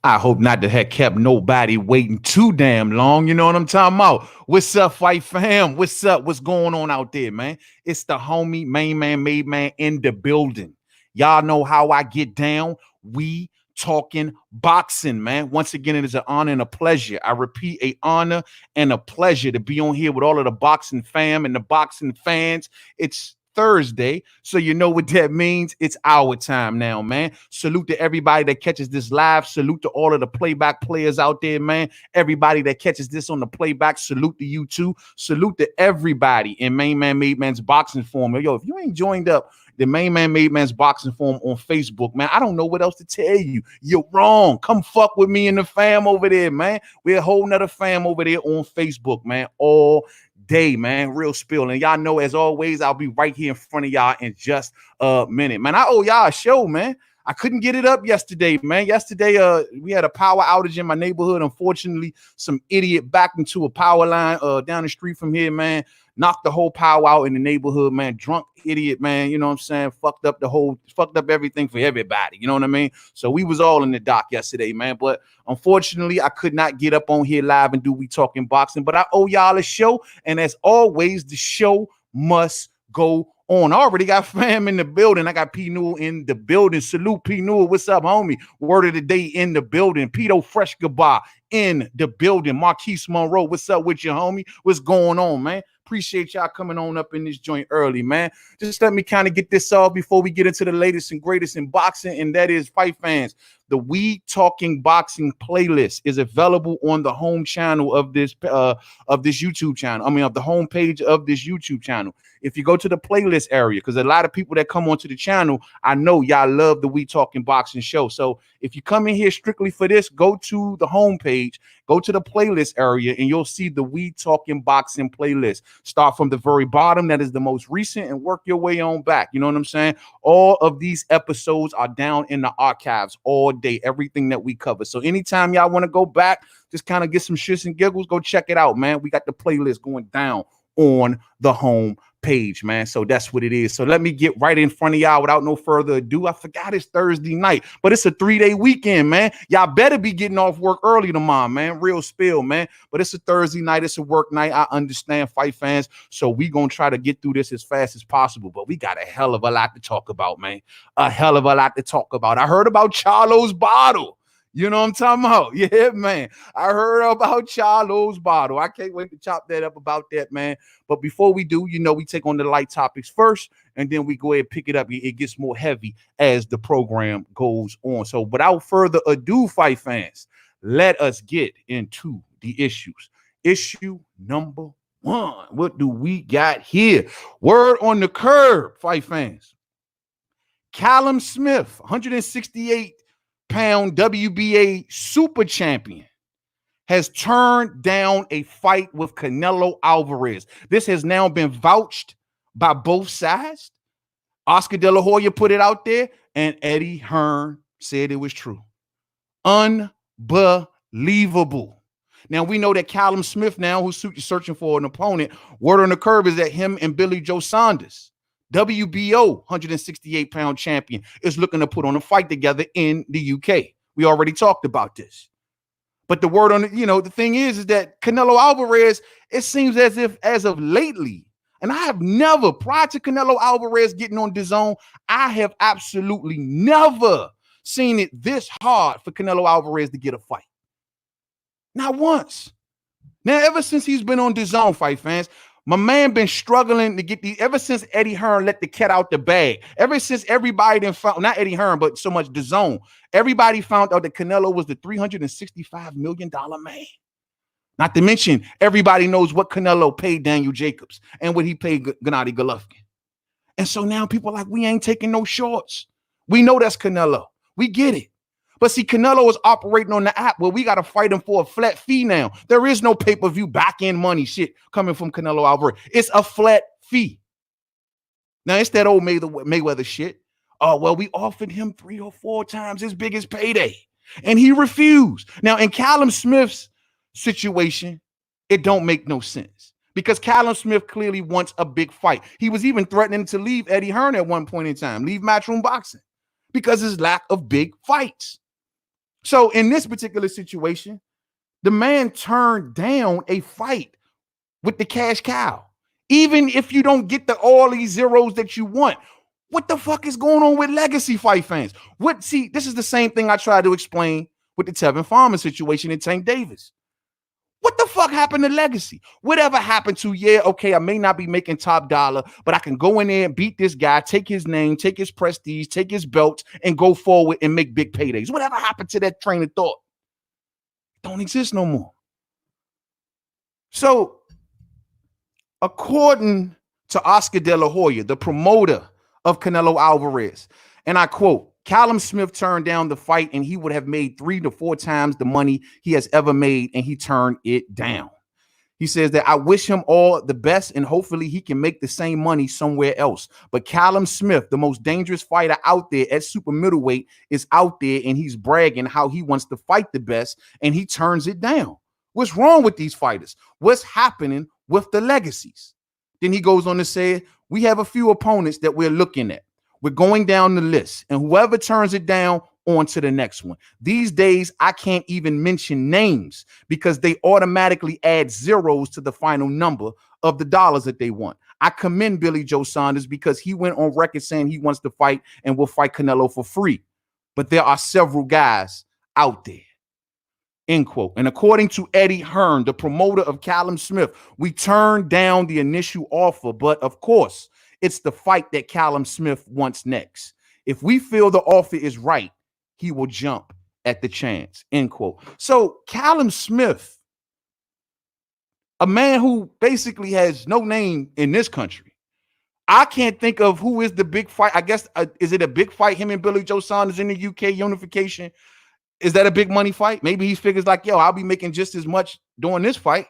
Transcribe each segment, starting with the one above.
I hope not to have kept nobody waiting too damn long. You know what I'm talking about? What's up, Fight Fam? What's up? What's going on out there, man? It's the homie, main man, made man in the building. Y'all know how I get down. We talking boxing, man. Once again, it is an honor and a pleasure. I repeat, a honor and a pleasure to be on here with all of the boxing fam and the boxing fans. It's Thursday, so you know what that means. It's our time now, man. Salute to everybody that catches this live. Salute to all of the playback players out there, man. Everybody that catches this on the playback, salute to you too. Salute to everybody in Main Man Made Man's boxing forum. Yo, if you ain't joined up the Main Man Made Man's boxing forum on Facebook, man, I don't know what else to tell you. You're wrong. Come fuck with me and the fam over there, man. We're a whole nother fam over there on Facebook, man. All day, man. Real spill. And y'all know, as always, I'll be right here in front of y'all in just a minute, man. I owe y'all a show, man. I couldn't get it up yesterday, man. Yesterday, we had a power outage in my neighborhood. Unfortunately, some idiot backed into a power line down the street from here, man. Knocked the whole power out in the neighborhood, man. Drunk idiot, man. You know what I'm saying? Fucked up everything for everybody. You know what I mean? So we was all in the dock yesterday, man. But unfortunately, I could not get up on here live and do We Talking Boxing. But I owe y'all a show. And as always, the show must go on. I already got fam in the building. I got P. Newell in the building. Salute, P. Newell. What's up, homie? Word of the day in the building. Pito Fresh Goodbye in the building. Marquise Monroe, what's up with you, homie? What's going on, man? Appreciate y'all coming on up in this joint early, man. Just let me kind of get this off before we get into the latest and greatest in boxing, and that is, fight fans, the We Talking Boxing playlist is available on the home channel of this YouTube channel. I mean, of the home page of this YouTube channel. If you go to the playlist area, because a lot of people that come onto the channel, I know y'all love the We Talking Boxing show. So if you come in here strictly for this, go to the home page, go to the playlist area, and you'll see the We Talking Boxing playlist. Start from the very bottom, that is the most recent, and work your way on back. You know what I'm saying? All of these episodes are down in the archives all day, everything that we cover. So anytime y'all want to go back, just kind of get some shits and giggles, go check it out, man. We got the playlist going down on the home page, man. So that's what it is. So let me get right in front of y'all without no further ado. I forgot it's Thursday night, but it's a 3-day weekend, man. Y'all better be getting off work early tomorrow, man. Real spill, man. But it's a Thursday night. It's a work night. I understand, fight fans. So we gonna try to get through this as fast as possible. But we got a hell of a lot to talk about, man. A hell of a lot to talk about. I heard about CHARLO's bottle. You know what I'm talking about? Yeah, man. I heard about CHARLO's bottle. I can't wait to chop that up about that, man. But before we do, you know, we take on the light topics first, and then we go ahead and pick it up. It gets more heavy as the program goes on. So without further ado, fight fans, let us get into the issues. Issue number one. What do we got here? Word on the curb, fight fans. Callum Smith, 168-pound WBA super champion, has turned down a fight with Canelo Alvarez. This has now been vouched by both sides. Oscar De La Hoya put it out there, and Eddie Hearn said it was true. Unbelievable. Now, we know that Callum Smith now, who's searching for an opponent, word on the curb is that him and Billy Joe Saunders, WBO 168-pound champion, is looking to put on a fight together in the UK. We already talked about this. But the word on it, the thing is that Canelo Alvarez, it seems as if as of lately, and I have never, prior to Canelo Alvarez getting on DAZN, I have absolutely never seen it this hard for Canelo Alvarez to get a fight. Not once. Now, ever since he's been on DAZN, fight fans, my man been struggling to get ever since Eddie Hearn let the cat out the bag. Ever since everybody then found, not Eddie Hearn, but so much DAZN, everybody found out that Canelo was the $365 million man. Not to mention, everybody knows what Canelo paid Daniel Jacobs and what he paid Gennady Golovkin. And so now people are like, we ain't taking no shorts. We know that's Canelo. We get it. But see, Canelo is operating on the app where we got to fight him for a flat fee now. There is no pay-per-view back-end money shit coming from Canelo Alvarez. It's a flat fee. Now, it's that old Mayweather shit. Oh, well, we offered him 3 or 4 times his biggest payday, and he refused. Now, in Callum Smith's situation, it don't make no sense because Callum Smith clearly wants a big fight. He was even threatening to leave Eddie Hearn at one point in time, leave Matchroom Boxing because of his lack of big fights. So in this particular situation, the man turned down a fight with the cash cow. Even if you don't get all these zeros that you want, what the fuck is going on with legacy fight fans? See, this is the same thing I tried to explain with the Tevin Farmer situation in Tank Davis. What the fuck happened to legacy? Whatever happened to, yeah, okay, I may not be making top dollar, but I can go in there and beat this guy, take his name, take his prestige, take his belt, and go forward and make big paydays. Whatever happened to that train of thought? Don't exist no more. So, according to Oscar De La Hoya, the promoter of Canelo Alvarez, and I quote, Callum Smith turned down the fight and he would have made 3 to 4 times the money he has ever made, and he turned it down. He says that I wish him all the best and hopefully he can make the same money somewhere else. But Callum Smith, the most dangerous fighter out there at super middleweight, is out there and he's bragging how he wants to fight the best and he turns it down. What's wrong with these fighters? What's happening with the legacies? Then he goes on to say, we have a few opponents that we're looking at. We're going down the list, and whoever turns it down, on to the next one. These days, I can't even mention names because they automatically add zeros to the final number of the dollars that they want. I commend Billy Joe Saunders because he went on record saying he wants to fight and will fight Canelo for free. But there are several guys out there. End quote. And according to Eddie Hearn, the promoter of Callum Smith, we turned down the initial offer, but of course, it's the fight that Callum Smith wants next. If we feel the offer is right, he will jump at the chance. End quote. So Callum Smith, a man who basically has no name in this country. I can't think of who is the big fight. I guess, is it a big fight, him and Billy Joe Saunders in the UK unification? Is that a big money fight? Maybe he figures like, yo, I'll be making just as much doing this fight.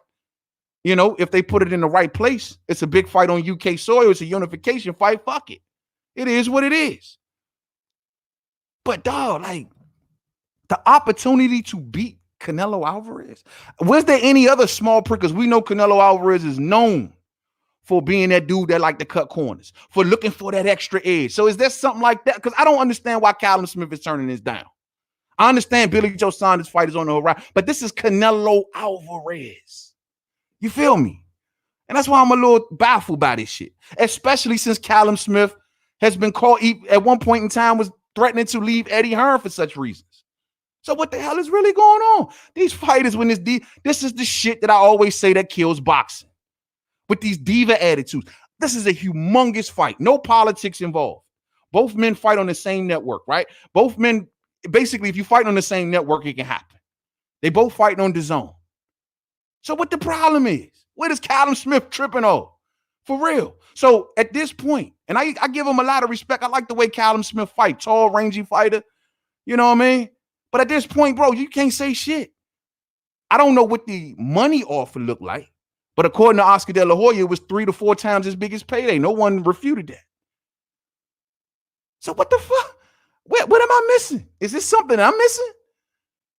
You know, if they put it in the right place, it's a big fight on UK soil. It's a unification fight. Fuck it. It is what it is. But dog, like the opportunity to beat Canelo Alvarez. Was there any other small prickers? We know Canelo Alvarez is known for being that dude that like to cut corners, for looking for that extra edge. So is there something like that? Because I don't understand why Callum Smith is turning this down. I understand Billy Joe Saunders' fight is on the horizon, but this is Canelo Alvarez. You feel me? And that's why I'm a little baffled by this shit, especially since Callum Smith has been called, at one point in time, was threatening to leave Eddie Hearn for such reasons. So what the hell is really going on? These fighters, when this is the shit that I always say that kills boxing. With these diva attitudes. This is a humongous fight. No politics involved. Both men fight on the same network, right? Both men, basically, if you fight on the same network, it can happen. They both fight on DAZN. So what the problem is? What is Callum Smith tripping on? For real. So at this point, and I give him a lot of respect. I like the way Callum Smith fight. Tall, rangy fighter. You know what I mean? But at this point, bro, you can't say shit. I don't know what the money offer looked like. But according to Oscar De La Hoya, it was 3 to 4 times his biggest payday. No one refuted that. So what the fuck? What am I missing? Is this something I'm missing?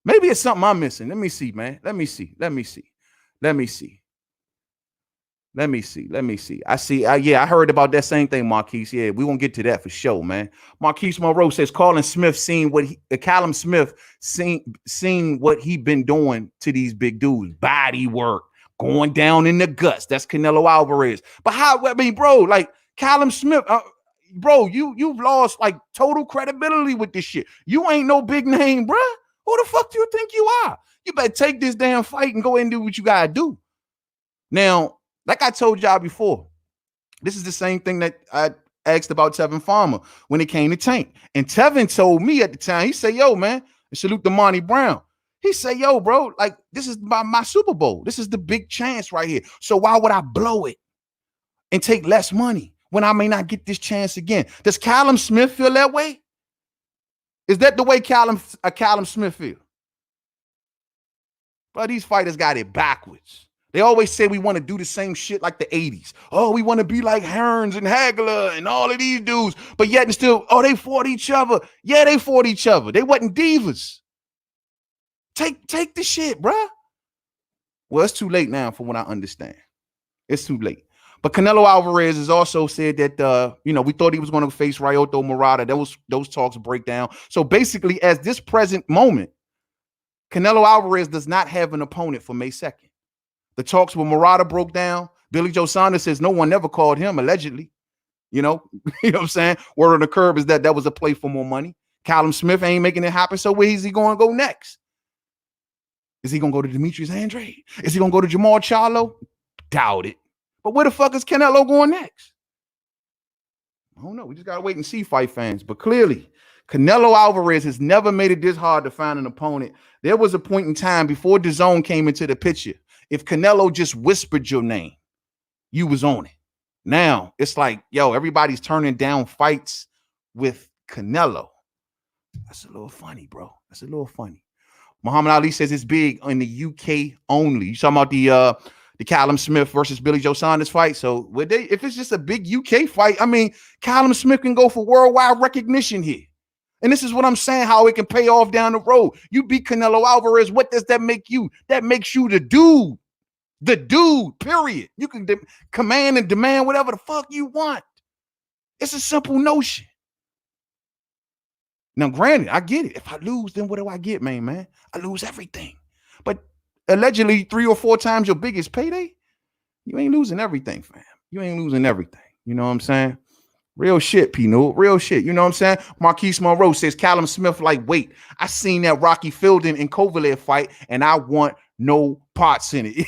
Maybe it's something I'm missing. Let me see, man. Let me see. I see. Yeah, I heard about that same thing, Marquise. Yeah, we won't get to that for sure, man. Marquise Monroe says Callum Smith Callum Smith seen what he been doing to these big dudes. Body work, going down in the guts. That's Canelo Alvarez. But bro, like Callum Smith, bro, you've lost like total credibility with this shit. You ain't no big name, bro. Who the fuck do you think you are? You better take this damn fight and go and do what you gotta do. Now, like I told y'all before, this is the same thing that I asked about Tevin Farmer when it came to Tank. And Tevin told me at the time, he said, yo, man, salute to Monty Brown. He said, yo, bro, like this is my Super Bowl. This is the big chance right here. So why would I blow it and take less money when I may not get this chance again? Does Callum Smith feel that way? Is that the way Callum Smith feel? But these fighters got it backwards. They always say we want to do the same shit like the 80s. Oh, we want to be like Hearns and Hagler and all of these dudes. But yet and still, oh, they fought each other. Yeah, they fought each other. They wasn't divas. Take the shit, bruh. Well, it's too late now from what I understand. It's too late. But Canelo Alvarez has also said that, we thought he was going to face Ryota Murata. Those talks break down. So basically, as this present moment, Canelo Alvarez does not have an opponent for May 2nd. The talks with Murata broke down. Billy Joe Saunders says no one ever called him, allegedly. You know, you know what I'm saying? Word on the curb is that was a play for more money. Callum Smith ain't making it happen. So where is he going to go next? Is he going to go to Demetrius Andrade? Is he going to go to Jamal Charlo? Doubt it. But where the fuck is Canelo going next? I don't know. We just got to wait and see, fight fans. But clearly, Canelo Alvarez has never made it this hard to find an opponent. There was a point in time before DAZN came into the picture. If Canelo just whispered your name, you was on it. Now, it's like, yo, everybody's turning down fights with Canelo. That's a little funny, bro. That's a little funny. Muhammad Ali says it's big in the UK only. You talking about the Callum Smith versus Billy Joe Saunders fight? So if it's just a big UK fight, I mean, Callum Smith can go for worldwide recognition here. And this is what I'm saying, how it can pay off down the road. You beat Canelo Alvarez. What does that make you? That makes you the dude. The dude, period. You can command and demand whatever the fuck you want. It's a simple notion. Now, granted, I get it. If I lose, then what do I get, man? I lose everything. But allegedly 3 or 4 times your biggest payday, you ain't losing everything, fam. You ain't losing everything. You know what I'm saying? Real shit, Pino. Real shit. You know what I'm saying? Marquise Monroe says Callum Smith like, wait, I seen that Rocky Fielding and Kovalev fight, and I want no parts in it.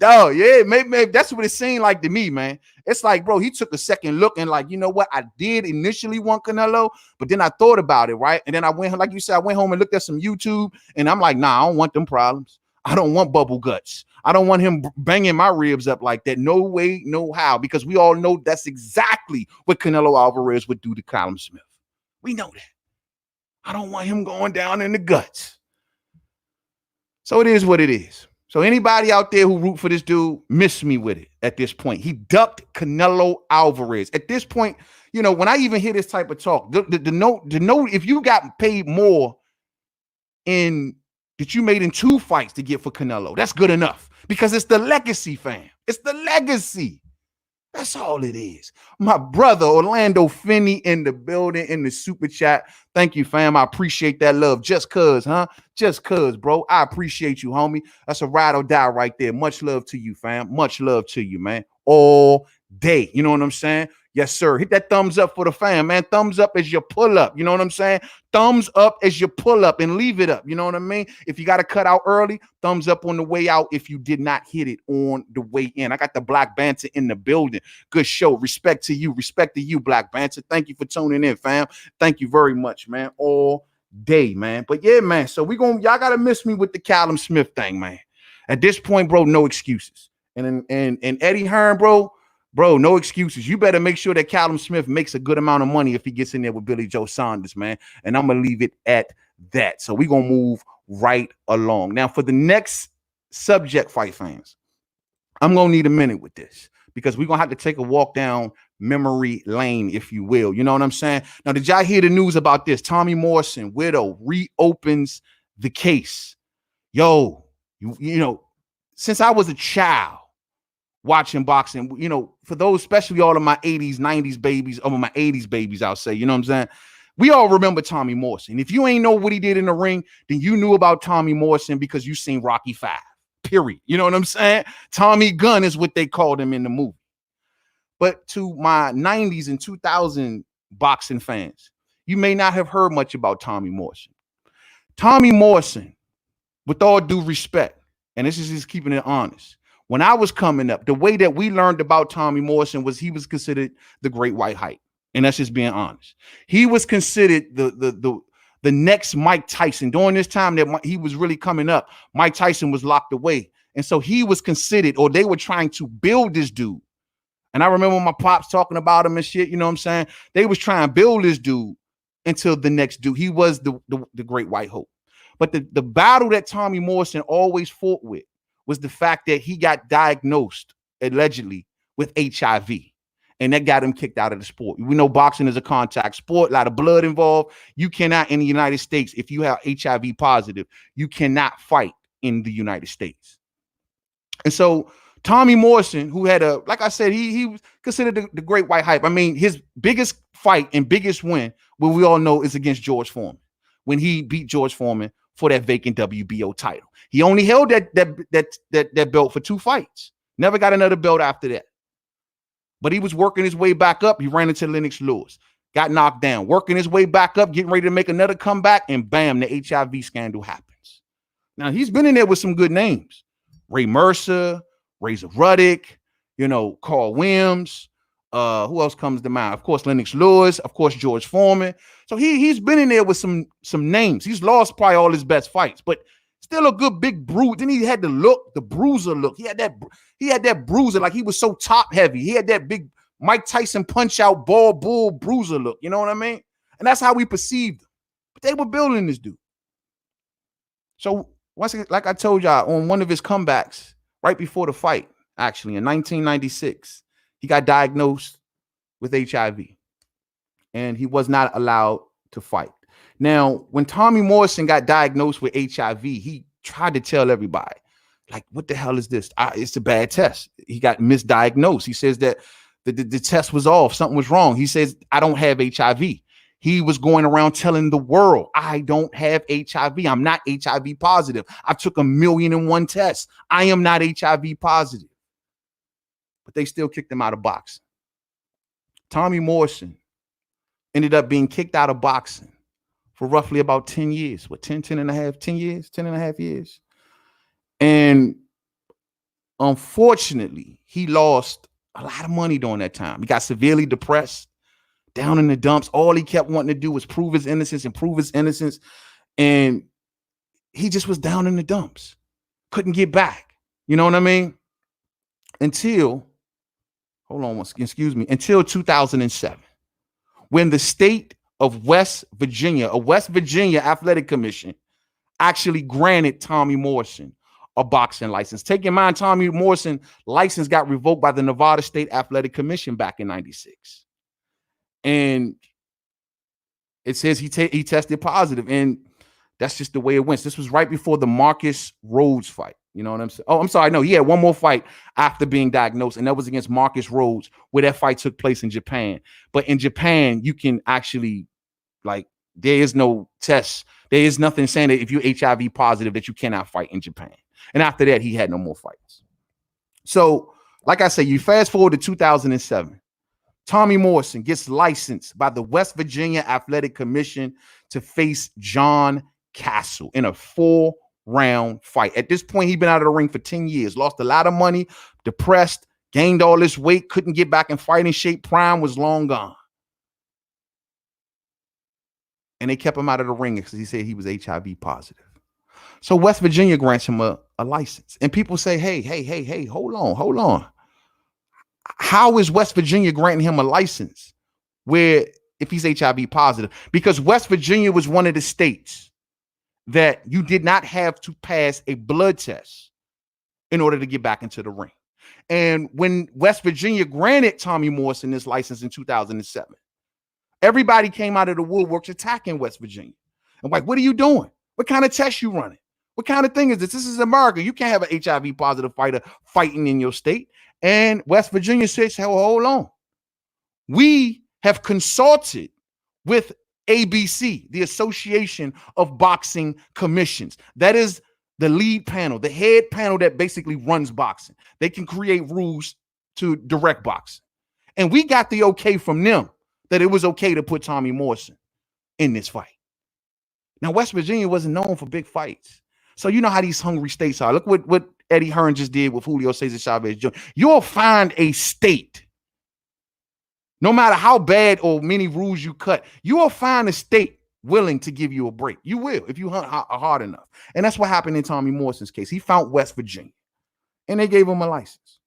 Oh, yeah, maybe that's what it seemed like to me, man. It's like, bro, he took a second look and like, you know what? I did initially want Canelo, but then I thought about it, right? And then I went, like you said, I went home and looked at some YouTube, and I'm like, nah, I don't want them problems. I don't want bubble guts. I don't want him banging my ribs up like that. No way, no how, because we all know that's exactly what Canelo Alvarez would do to Callum Smith. We know that. I don't want him going down in the guts. So it is what it is. So anybody out there who root for this dude, miss me with it at this point. He ducked Canelo Alvarez. At this point, you know, when I even hear this type of talk, the note, if you got paid more that you made in 2 fights to get for Canelo, that's good enough, because it's the legacy, fam. It's the legacy. That's all it is. My brother Orlando Finney in the building, in the super chat. Thank you, fam. I appreciate that love. Just cuz, huh? Just cuz, bro. I appreciate you, homie. That's a ride or die right there. Much love to you, fam. Much love to you, man. All day. You know what I'm saying? Yes, sir. Hit that thumbs up for the fam, man. Thumbs up as your pull up. You know what I'm saying? Thumbs up as your pull up and leave it up. You know what I mean? If you got to cut out early, thumbs up on the way out if you did not hit it on the way in. I got the Black Banter in the building. Good show. Respect to you. Respect to you, Black Banter. Thank you for tuning in, fam. Thank you very much, man. All day, man. But yeah, man. So y'all got to miss me with the Callum Smith thing, man. At this point, bro, no excuses. And Eddie Hearn, bro, no excuses. You better make sure that Callum Smith makes a good amount of money if he gets in there with Billy Joe Saunders, man. And I'm going to leave it at that. So we're going to move right along. Now, for the next subject, fight fans, I'm going to need a minute with this, because we're going to have to take a walk down memory lane, if you will. You know what I'm saying? Now, did y'all hear the news about this? Tommy Morrison, widow, reopens the case. Yo, you know, since I was a child, watching boxing, you know, for those, especially all of my 80s, 90s babies, my 80s babies, I'll say, you know what I'm saying? We all remember Tommy Morrison. If you ain't know what he did in the ring, then you knew about Tommy Morrison because you seen Rocky V, period. You know what I'm saying? Tommy Gunn is what they called him in the movie. But to my 90s and 2000 boxing fans, you may not have heard much about Tommy Morrison. Tommy Morrison, with all due respect, and this is just keeping it honest, when I was coming up, the way that we learned about Tommy Morrison was he was considered the great white hype. And that's just being honest. He was considered the next Mike Tyson. During this time that he was really coming up, Mike Tyson was locked away. And so he was considered, or they were trying to build this dude. And I remember my pops talking about him and shit, you know what I'm saying? They was trying to build this dude until the next dude. He was the great white hope. But the battle that Tommy Morrison always fought with was the fact that he got diagnosed, allegedly, with HIV. And that got him kicked out of the sport. We know boxing is a contact sport, a lot of blood involved. You cannot, in the United States, if you have HIV positive, you cannot fight in the United States. And so Tommy Morrison, who had like I said, he was considered the great white hype. I mean, his biggest fight and biggest win, what we all know, is against George Foreman, when he beat George Foreman for that vacant WBO title. He only held that belt for 2 fights. Never got another belt after that. But he was working his way back up. He ran into Lennox Lewis, got knocked down, working his way back up, getting ready to make another comeback, and bam, the HIV scandal happens. Now, he's been in there with some good names. Ray Mercer, Razor Ruddock, Carl Williams. Who else comes to mind? Of course, Lennox Lewis. Of course, George Foreman. So he's been in there with some names. He's lost probably all his best fights, but still a good big bruise. Then he had the bruiser look. He had that bruiser, like he was so top heavy. He had that big Mike Tyson punch out ball bull bruiser look. You know what I mean? And that's how we perceived him. But they were building this dude. So like I told y'all, on one of his comebacks right before the fight, actually in 1996, he got diagnosed with HIV, and he was not allowed to fight. Now, when Tommy Morrison got diagnosed with HIV, he tried to tell everybody, like, what the hell is this? It's a bad test. He got misdiagnosed. He says that the test was off. Something was wrong. He says, I don't have HIV. He was going around telling the world, I don't have HIV. I'm not HIV positive. I took 1,000,001 tests. I am not HIV positive. But they still kicked him out of boxing. Tommy Morrison ended up being kicked out of boxing for roughly about 10 years. 10 and a half years. And unfortunately, he lost a lot of money during that time. He got severely depressed, down in the dumps. All he kept wanting to do was prove his innocence. And he just was down in the dumps. Couldn't get back. You know what I mean? Until 2007, when the state of West Virginia, a West Virginia athletic commission, actually granted Tommy Morrison a boxing license. Take in mind, Tommy Morrison license got revoked by the Nevada State Athletic Commission back in 96. And it says he tested positive, and that's just the way it went. This was right before the Marcus Rhodes fight. You know what I'm saying? Oh, I'm sorry. No, he had one more fight after being diagnosed, and that was against Marcus Rhodes, where that fight took place in Japan. But in Japan, you can actually, there is no test. There is nothing saying that if you're HIV positive that you cannot fight in Japan. And after that, he had no more fights. So, like I say, you fast forward to 2007. Tommy Morrison gets licensed by the West Virginia Athletic Commission to face John Castle in a 4-round fight. At this point, he'd been out of the ring for 10 years, lost a lot of money, depressed, gained all this weight, couldn't get back in fighting shape. Prime was long gone. And they kept him out of the ring because he said he was HIV positive. So West Virginia grants him a license. And people say, hey, hold on. How is West Virginia granting him a license where if he's HIV positive? Because West Virginia was one of the states that you did not have to pass a blood test in order to get back into the ring. And when West Virginia granted Tommy Morrison this license in 2007, everybody came out of the woodworks attacking West Virginia. I'm like, what are you doing? What kind of test you running? What kind of thing is this? This is America. You can't have an HIV positive fighter fighting in your state. And West Virginia says, well, hold on. We have consulted with ABC, the Association of Boxing Commissions. That is the lead panel, the head panel that basically runs boxing. They can create rules to direct boxing. And we got the okay from them that it was okay to put Tommy Morrison in this fight. Now, West Virginia wasn't known for big fights. So you know how these hungry states are. Look what Eddie Hearn just did with Julio Cesar Chavez Jr. You'll find a state, no matter how bad or many rules you cut, you will find a state willing to give you a break. You will, if you hunt hard enough. And that's what happened in Tommy Morrison's case. He found West Virginia, and they gave him a license.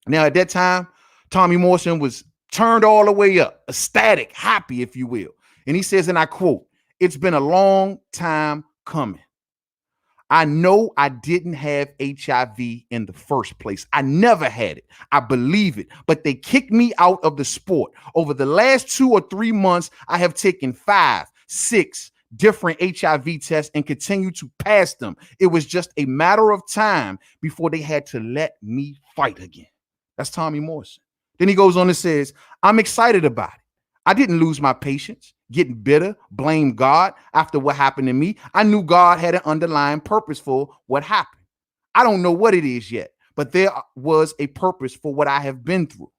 Now, at that time, Tommy Morrison was turned all the way up, ecstatic, happy, if you will. And he says, and I quote, "It's been a long time coming. I know I didn't have HIV in the first place. I never had it. I believe it. But they kicked me out of the sport. Over the last 2 or 3 months, I have taken 5, 6 different HIV tests and continue to pass them. It was just a matter of time before they had to let me fight again." That's Tommy Morrison. Then he goes on and says, "I'm excited about it. I didn't lose my patience. getting bitter, blame God after what happened to me. I knew God had an underlying purpose for what happened. I don't know what it is yet, but there was a purpose for what I have been through.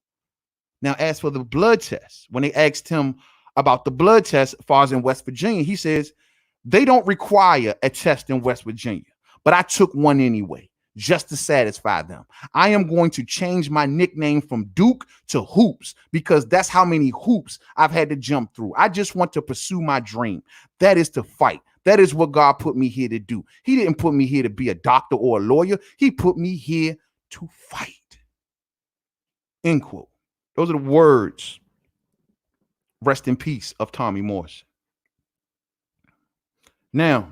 Now, as for the blood test, when they asked him about the blood test as far as in West Virginia, he says, they don't require a test in West Virginia, but I took one anyway, just to satisfy them. I am going to change my nickname from Duke to Hoops because that's how many hoops I've had to jump through. I just want to pursue my dream. That is to fight. That is what God put me here to do. He didn't put me here to be a doctor or a lawyer. He put me here to fight. End quote. Those are the words, rest in peace, of Tommy Morrison. Now,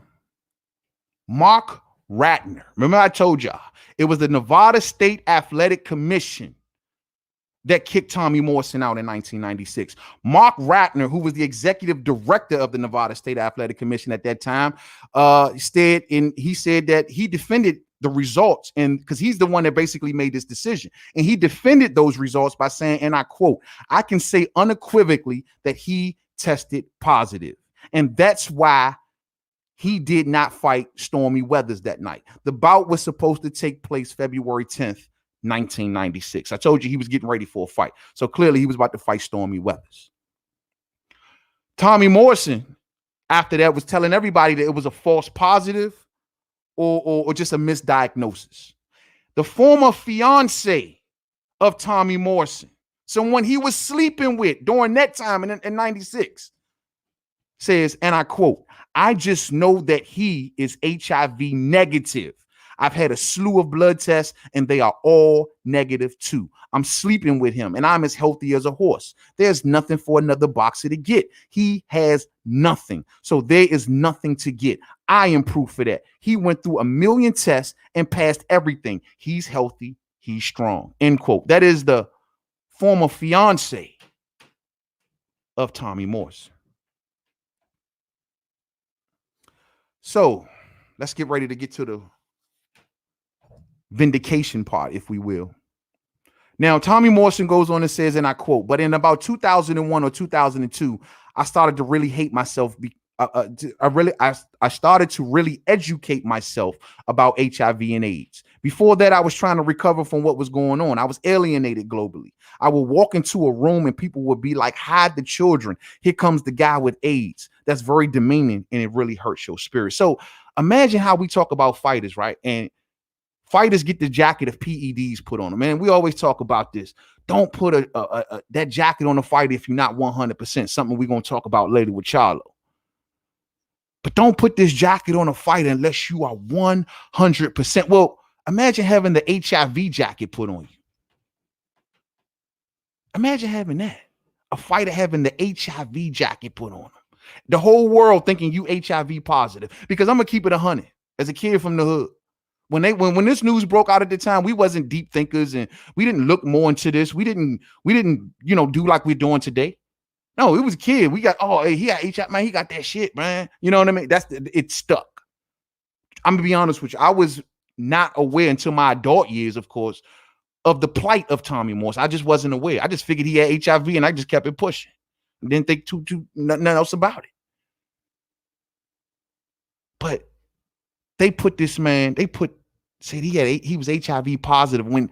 Mark Ratner. Remember I told y'all, it was the Nevada State Athletic Commission that kicked Tommy Morrison out in 1996. Mark Ratner, who was the executive director of the Nevada State Athletic Commission at that time, said that he defended the results, and because he's the one that basically made this decision, and he defended those results by saying, and I quote, I can say unequivocally that he tested positive, and that's why he did not fight Stormy Weathers that night. The bout was supposed to take place February 10th, 1996. I told you he was getting ready for a fight. So clearly he was about to fight Stormy Weathers. Tommy Morrison, after that, was telling everybody that it was a false positive or just a misdiagnosis. The former fiance of Tommy Morrison, someone he was sleeping with during that time in 96, says, and I quote, I just know that he is HIV negative. I've had a slew of blood tests and they are all negative too. I'm sleeping with him and I'm as healthy as a horse. There's nothing for another boxer to get. He has nothing. So there is nothing to get. I am proof for that. He went through 1 million tests and passed everything. He's healthy. He's strong. End quote. That is the former fiance of Tommy Morrison. So let's get ready to get to the vindication part, if we will. Now, Tommy Morrison goes on and says, and I quote, but in about 2001 or 2002, I started to really hate myself. I started to really educate myself about HIV and AIDS. Before that, I was trying to recover from what was going on. I was alienated globally. I would walk into a room and people would be like, hide the children. Here comes the guy with AIDS. That's very demeaning and it really hurts your spirit. So imagine how we talk about fighters, right? And fighters get the jacket of PEDs put on them. Man, we always talk about this. Don't put that jacket on a fighter if you're not 100%. Something we're going to talk about later with CHARLO. But don't put this jacket on a fighter unless you are 100%. Well, imagine having the HIV jacket put on you. Imagine having that. A fighter having the HIV jacket put on them. The whole world thinking you HIV positive. Because I'm going to keep it 100. As a kid from the hood, when this news broke out at the time, we wasn't deep thinkers and we didn't look more into this. We didn't, do like we're doing today. No, it was a kid. We got, hey, he got HIV, man. He got that shit, man. You know what I mean? It stuck. I'm gonna be honest with you. I was not aware until my adult years, of course, of the plight of Tommy Morrison. I just wasn't aware. I just figured he had HIV and I just kept it pushing. Didn't think nothing else about it. But they put this man, said he was HIV positive when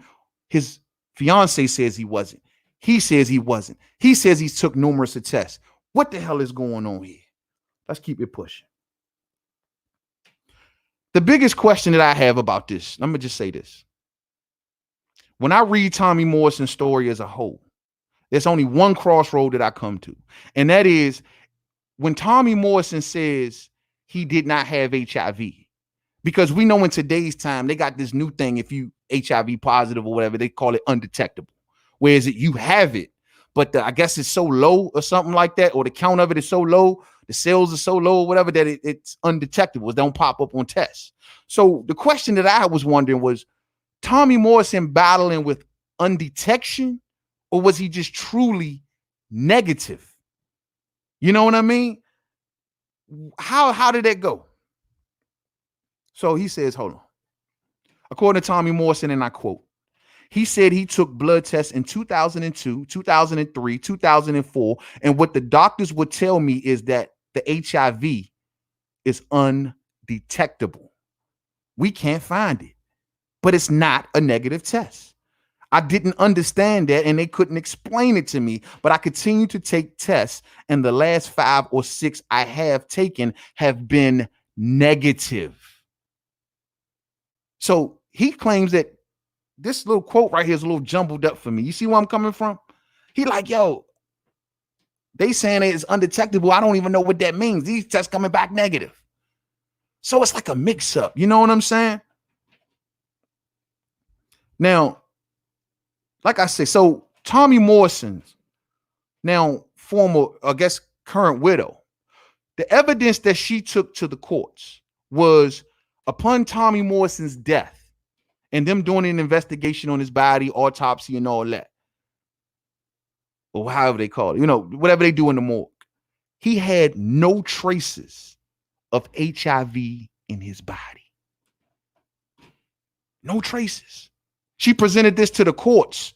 his fiance says he wasn't. He says he wasn't. He says he took numerous tests. What the hell is going on here? Let's keep it pushing. The biggest question that I have about this, let me just say this. When I read Tommy Morrison's story as a whole, there's only one crossroad that I come to. And that is when Tommy Morrison says he did not have HIV. Because we know in today's time, they got this new thing. If you HIV positive or whatever, they call it undetectable. Whereas you have it, but I guess it's so low or something like that, or the count of it is so low, the cells are so low or whatever, that it's undetectable. It don't pop up on tests. So the question that I was wondering was, Tommy Morrison battling with undetection, or was he just truly negative? You know what I mean? How did that go? So he says, hold on. According to Tommy Morrison, and I quote, He said he took blood tests in 2002, 2003, 2004. And what the doctors would tell me is that the HIV is undetectable. We can't find it, but it's not a negative test. I didn't understand that, and they couldn't explain it to me, but I continue to take tests, and the last 5 or 6 I have taken have been negative. So he claims that this little quote right here is a little jumbled up for me. You see where I'm coming from? He like, yo, they saying it's undetectable. I don't even know what that means. These tests coming back negative. So it's like a mix up. You know what I'm saying? Now, like I said, so Tommy Morrison's now former, I guess, current widow, the evidence that she took to the courts was upon Tommy Morrison's death and them doing an investigation on his body, autopsy and all that, or however they call it, whatever they do in the morgue, he had no traces of HIV in his body. No traces. She presented this to the courts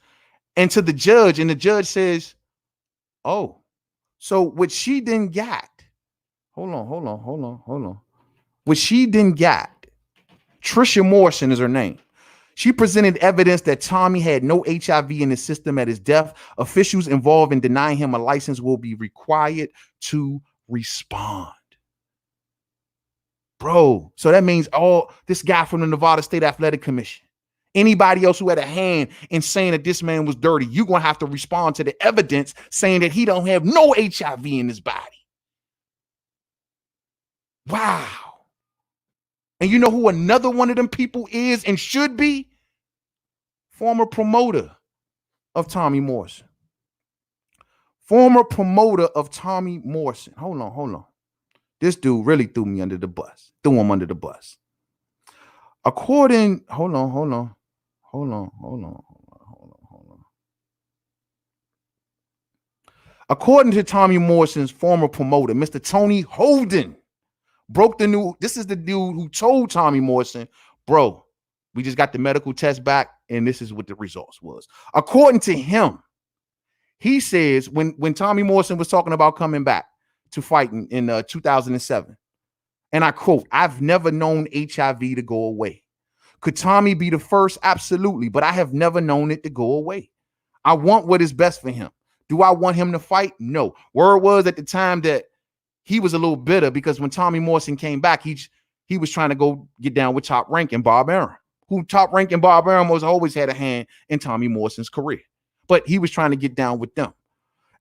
and to the judge, and the judge says, oh, so what she then got, hold on. What she then got, Trisha Morrison is her name. She presented evidence that Tommy had no HIV in his system at his death. Officials involved in denying him a license will be required to respond. Bro, so that means this guy from the Nevada State Athletic Commission, anybody else who had a hand in saying that this man was dirty, you're going to have to respond to the evidence saying that he don't have no HIV in his body. Wow. And you know who another one of them people is and should be? Former promoter of Tommy Morrison. Former promoter of Tommy Morrison. Hold on. This dude really threw me under the bus. Threw him under the bus. According, hold on. According to Tommy Morrison's former promoter, Mr. Tony Holden, broke the news. This is the dude who told Tommy Morrison, bro, we just got the medical test back, and this is what the results was. According to him, he says when Tommy Morrison was talking about coming back to fighting in 2007, and I quote, I've never known HIV to go away. Could Tommy be the first? Absolutely, but I have never known it to go away. I want what is best for him. Do I want him to fight? No. Word was at the time that he was a little bitter because when Tommy Morrison came back, he was trying to go get down with Top Rank and Bob Arum, who Top Rank and Bob Arum was always had a hand in Tommy Morrison's career, but he was trying to get down with them.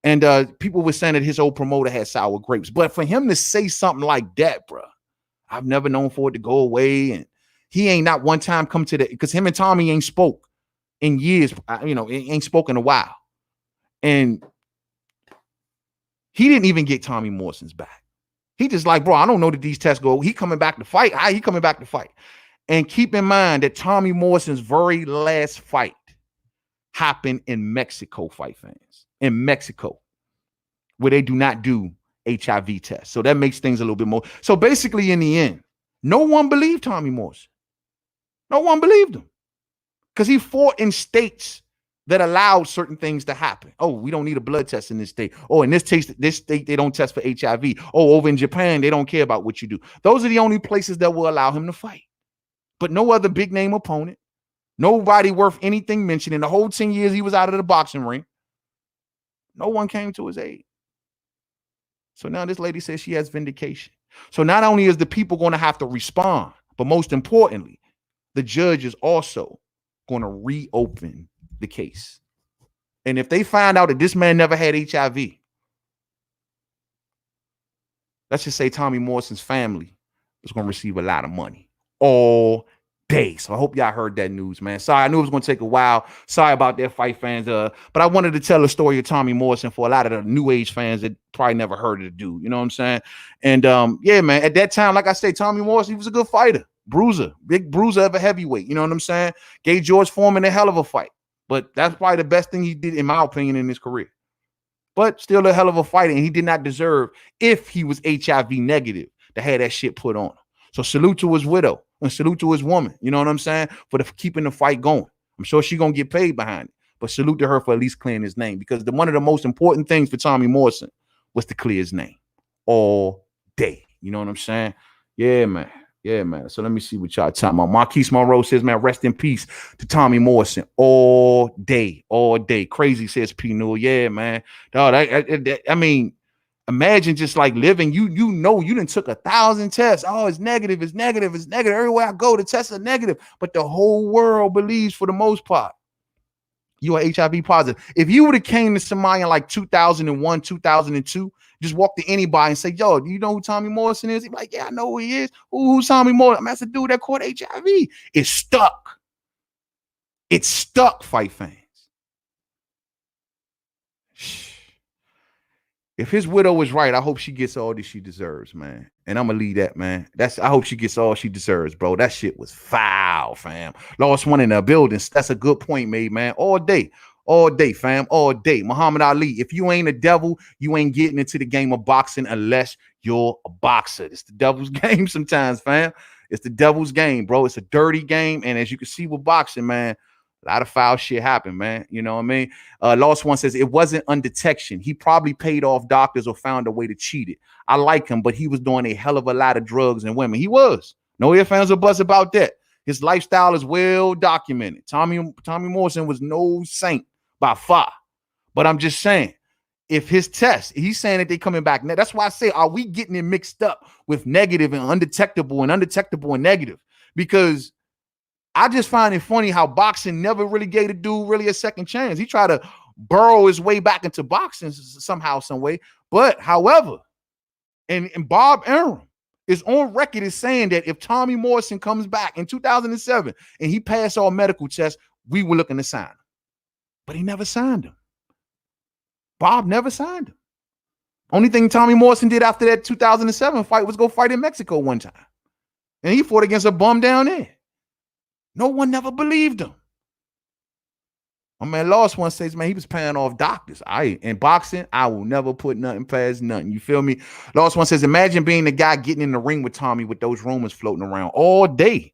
And people were saying that his old promoter had sour grapes, but for him to say something like that, bro, I've never known for it to go away, and he ain't not one time come to the, because him and Tommy ain't spoke in years, ain't spoken a while, and he didn't even get Tommy Morrison's back. He just like, bro, I don't know that these tests go. He coming back to fight. He coming back to fight. And keep in mind that Tommy Morrison's very last fight happened in Mexico, fight fans. In Mexico, where they do not do HIV tests. So that makes things a little bit more. So basically, in the end, no one believed Tommy Morrison. No one believed him. Because he fought in states that allowed certain things to happen. Oh, we don't need a blood test in this state. Oh, in this state, they don't test for HIV. Oh, over in Japan, they don't care about what you do. Those are the only places that will allow him to fight. But no other big name opponent. Nobody worth anything mentioned. In the whole 10 years he was out of the boxing ring, no one came to his aid. So now this lady says she has vindication. So not only is the people going to have to respond, but most importantly, the judge is also going to reopen the case. And if they find out that this man never had HIV, let's just say Tommy Morrison's family is going to receive a lot of money all day. So I hope y'all heard that news, man. Sorry, I knew it was going to take a while. Sorry about that, fight fans. But I wanted to tell the story of Tommy Morrison for a lot of the new age fans that probably never heard of the dude. You know what I'm saying? And yeah, man, at that time, like I say, Tommy Morrison, he was a good fighter. Bruiser, big bruiser of a heavyweight. You know what I'm saying? Gave George Foreman a hell of a fight. But that's probably the best thing he did, in my opinion, in his career. But still a hell of a fighter, and he did not deserve, if he was HIV negative, to have that shit put on him. So salute to his widow and salute to his woman. You know what I'm saying? For keeping the fight going. I'm sure she's gonna get paid behind it. But salute to her for at least clearing his name, because one of the most important things for Tommy Morrison was to clear his name all day. You know what I'm saying? Yeah, man. Yeah, man. So let me see what y'all talking about. Marquise Monroe says, man, rest in peace to Tommy Morrison all day, all day. Crazy, says P. Newell. Yeah, man. Dog, I mean, imagine just like living, you know, you done took 1,000 tests. Oh, it's negative, it's negative, it's negative. Everywhere I go, the tests are negative. But the whole world believes, for the most part, you are HIV positive. If you would have came to somebody in like 2001, 2002, just walk to anybody and say, yo, do you know who Tommy Morrison is? He'd be like, yeah, I know who he is. Who's Tommy Morrison? That's the dude that caught HIV. It's stuck. It's stuck, fight fans. If his widow is right, I hope she gets all that she deserves, man. And I'm gonna leave that, man. I hope she gets all she deserves, bro. That shit was foul, fam. Lost one in the building. That's a good point made, man. All day, fam. All day. Muhammad Ali, if you ain't a devil, you ain't getting into the game of boxing unless you're a boxer. It's the devil's game sometimes, fam. It's the devil's game, bro. It's a dirty game. And as you can see with boxing, man, a lot of foul shit happened, man. You know what I mean? Lost One says it wasn't undetection. He probably paid off doctors or found a way to cheat it. I like him, but he was doing a hell of a lot of drugs and women. He was. No ifs, ands, or buts about that. His lifestyle is well documented. Tommy Morrison was no saint by far. But I'm just saying, if his test, he's saying that they coming back. That's why I say, are we getting it mixed up with negative and undetectable and negative? Because I just find it funny how boxing never really gave the dude really a second chance. He tried to burrow his way back into boxing somehow, some way. But however, and Bob Arum is on record as saying that if Tommy Morrison comes back in 2007 and he passed all medical tests, we were looking to sign him. But he never signed him. Bob never signed him. Only thing Tommy Morrison did after that 2007 fight was go fight in Mexico one time. And he fought against a bum down there. No one never believed him. My man Lost One says, man, he was paying off doctors. In boxing, I will never put nothing past nothing. You feel me? Lost One says, imagine being the guy getting in the ring with Tommy with those rumors floating around all day.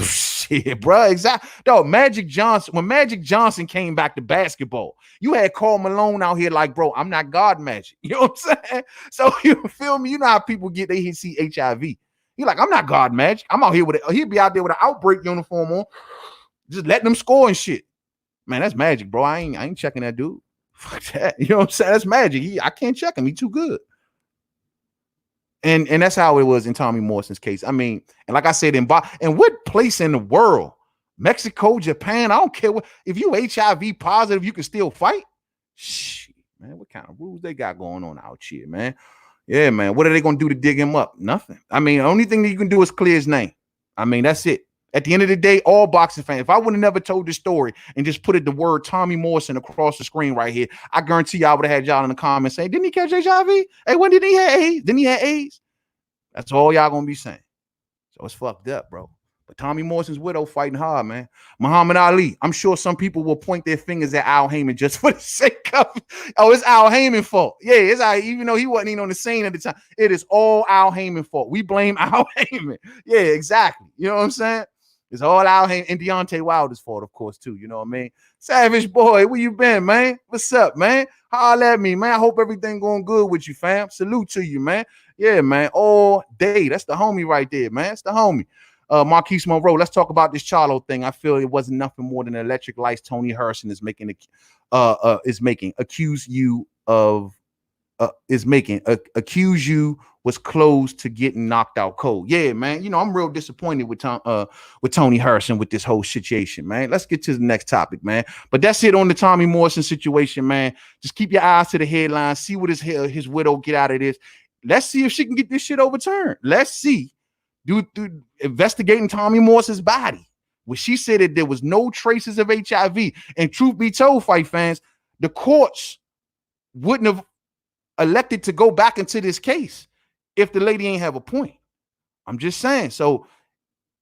Shit, bro. Exactly. Dog, Magic Johnson, when Magic Johnson came back to basketball, you had Karl Malone out here like, bro, I'm not God Magic. You know what I'm saying? So you feel me? You know how people get, they see HIV. He's like, I'm not God Magic. I'm out here with it. He'd be out there with an Outbreak uniform on, just letting them score and shit. Man, that's Magic, bro. I ain't checking that dude. Fuck that. You know what I'm saying? That's Magic. I can't check him. He too good. And that's how it was in Tommy Morrison's case. I mean, and like I said, and what place in the world? Mexico, Japan, I don't care what. If you HIV positive, you can still fight. Shit, man, what kind of rules they got going on out here, man? Yeah, man. What are they gonna do to dig him up? Nothing. I mean, the only thing that you can do is clear his name. I mean, that's it. At the end of the day, all boxing fans, if I would have never told this story and just put the word Tommy Morrison across the screen right here, I guarantee you I would have had y'all in the comments saying, didn't he catch HIV? Hey, when did he have AIDS? Didn't he have AIDS? That's all y'all gonna be saying. So it's fucked up, bro. But Tommy Morrison's widow fighting hard, man. Muhammad Ali. I'm sure some people will point their fingers at Al Heyman just for the sake of, oh, it's Al Heyman's fault. Yeah, it's Al, even though he wasn't even on the scene at the time. It is all Al Heyman's fault. We blame Al Heyman. Yeah, exactly. You know what I'm saying? It's all Al Heyman and Deontay Wilder's fault, of course, too. You know what I mean? Savage boy, where you been, man? What's up, man? Holla at me, man. I hope everything going good with you, fam. Salute to you, man. Yeah, man. All day. That's the homie right there, man. That's the homie. Marquise Monroe, let's talk about this Charlo thing. I feel it wasn't nothing more than electric lights Tony Harrison is making accuse you was close to getting knocked out cold. Yeah, man. You know, I'm real disappointed with Tony Harrison with this whole situation, man. Let's get to the next topic, man. But that's it on the Tommy Morrison situation, man. Just keep your eyes to the headlines. See what his widow get out of this. Let's see if she can get this shit overturned. Let's see. Do investigating Tommy Morrison's body, where she said that there was no traces of HIV. And truth be told, fight fans, the courts wouldn't have elected to go back into this case if the lady ain't have a point. I'm just saying. So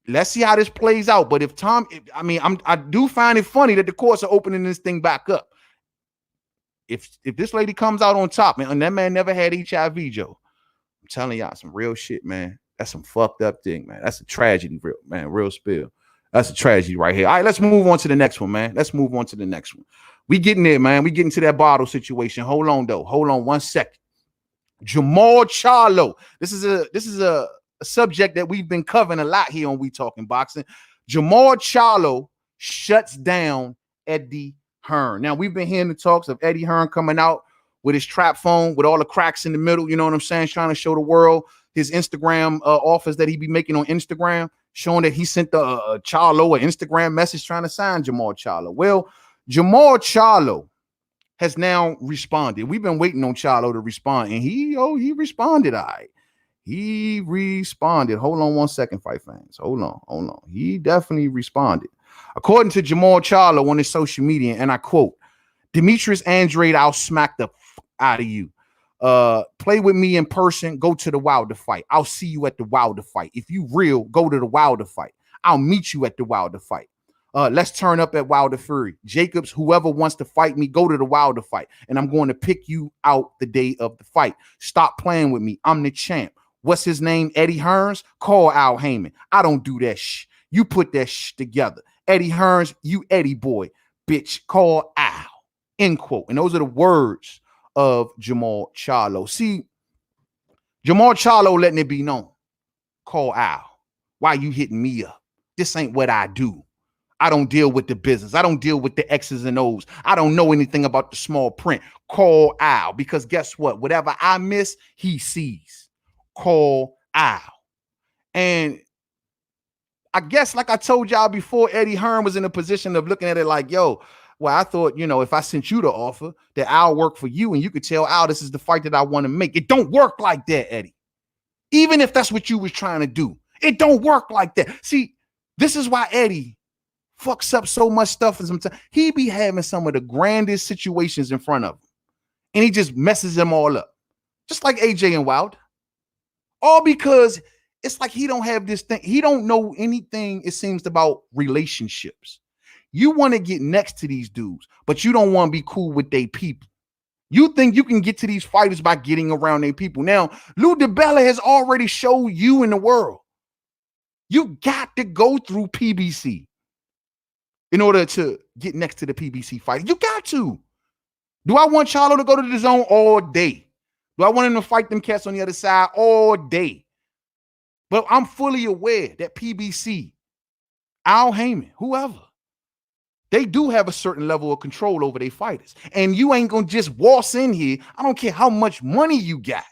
let's see how this plays out. But I do find it funny that the courts are opening this thing back up. If this lady comes out on top, man, and that man never had HIV, Joe, I'm telling y'all some real shit, man. That's some fucked up thing, man. That's a tragedy, real spill. That's a tragedy right here. All right, let's move on to the next one, man. Let's move on to the next one. We getting there, man. We getting to that bottle situation. Hold on, though. Hold on 1 second. Jamal Charlo. This is a subject that we've been covering a lot here on We Talking Boxing. Jamal Charlo shuts down Eddie Hearn. Now, we've been hearing the talks of Eddie Hearn coming out with his trap phone with all the cracks in the middle, you know what I'm saying, trying to show the world his Instagram offers that he be making on Instagram, showing that he sent the Charlo an Instagram message trying to sign Jamal Charlo. Well, Jamal Charlo has now responded. We've been waiting on Charlo to respond, and he responded. All right. He responded. Hold on 1 second, fight fans. Hold on. He definitely responded. According to Jamal Charlo on his social media, and I quote, Demetrius Andrade, I'll smack the out of you. Play with me in person. Go to the Wilder fight. I'll see you at the Wilder fight. If you real, go to the Wilder fight. I'll meet you at the Wilder fight. Let's turn up at Wilder Fury. Jacobs, whoever wants to fight me, go to the Wilder fight. And I'm going to pick you out the day of the fight. Stop playing with me. I'm the champ. What's his name? Eddie Hearns? Call Al Heyman. I don't do that shh. You put that shh together. Eddie Hearns, you Eddie boy. Bitch, call Al. End quote. And those are the words of Jamal Charlo. See, Jamal Charlo letting it be known. Call Al. Why you hitting me up? This ain't what I do. I don't deal with the business. I don't deal with the X's and O's. I don't know anything about the small print. Call Al. Because guess what? Whatever I miss, he sees. Call Al. And I guess, like I told y'all before, Eddie Hearn was in a position of looking at it like, yo, well, I thought, if I sent you the offer, that I'll work for you and you could tell Al this is the fight that I want to make. It don't work like that, Eddie. Even if that's what you was trying to do, it don't work like that. See, this is why Eddie fucks up so much stuff. And sometimes he be having some of the grandest situations in front of him, and he just messes them all up, just like AJ and Wilder. All because it's like he don't have this thing. He don't know anything, it seems, about relationships. You want to get next to these dudes, but you don't want to be cool with their people. You think you can get to these fighters by getting around their people. Now, Lou DiBella has already showed you in the world. You got to go through PBC in order to get next to the PBC fighter. You got to. Do I want Charlo to go to the zone all day? Do I want him to fight them cats on the other side all day? But I'm fully aware that PBC, Al Heyman, whoever, they do have a certain level of control over their fighters. And you ain't going to just waltz in here. I don't care how much money you got.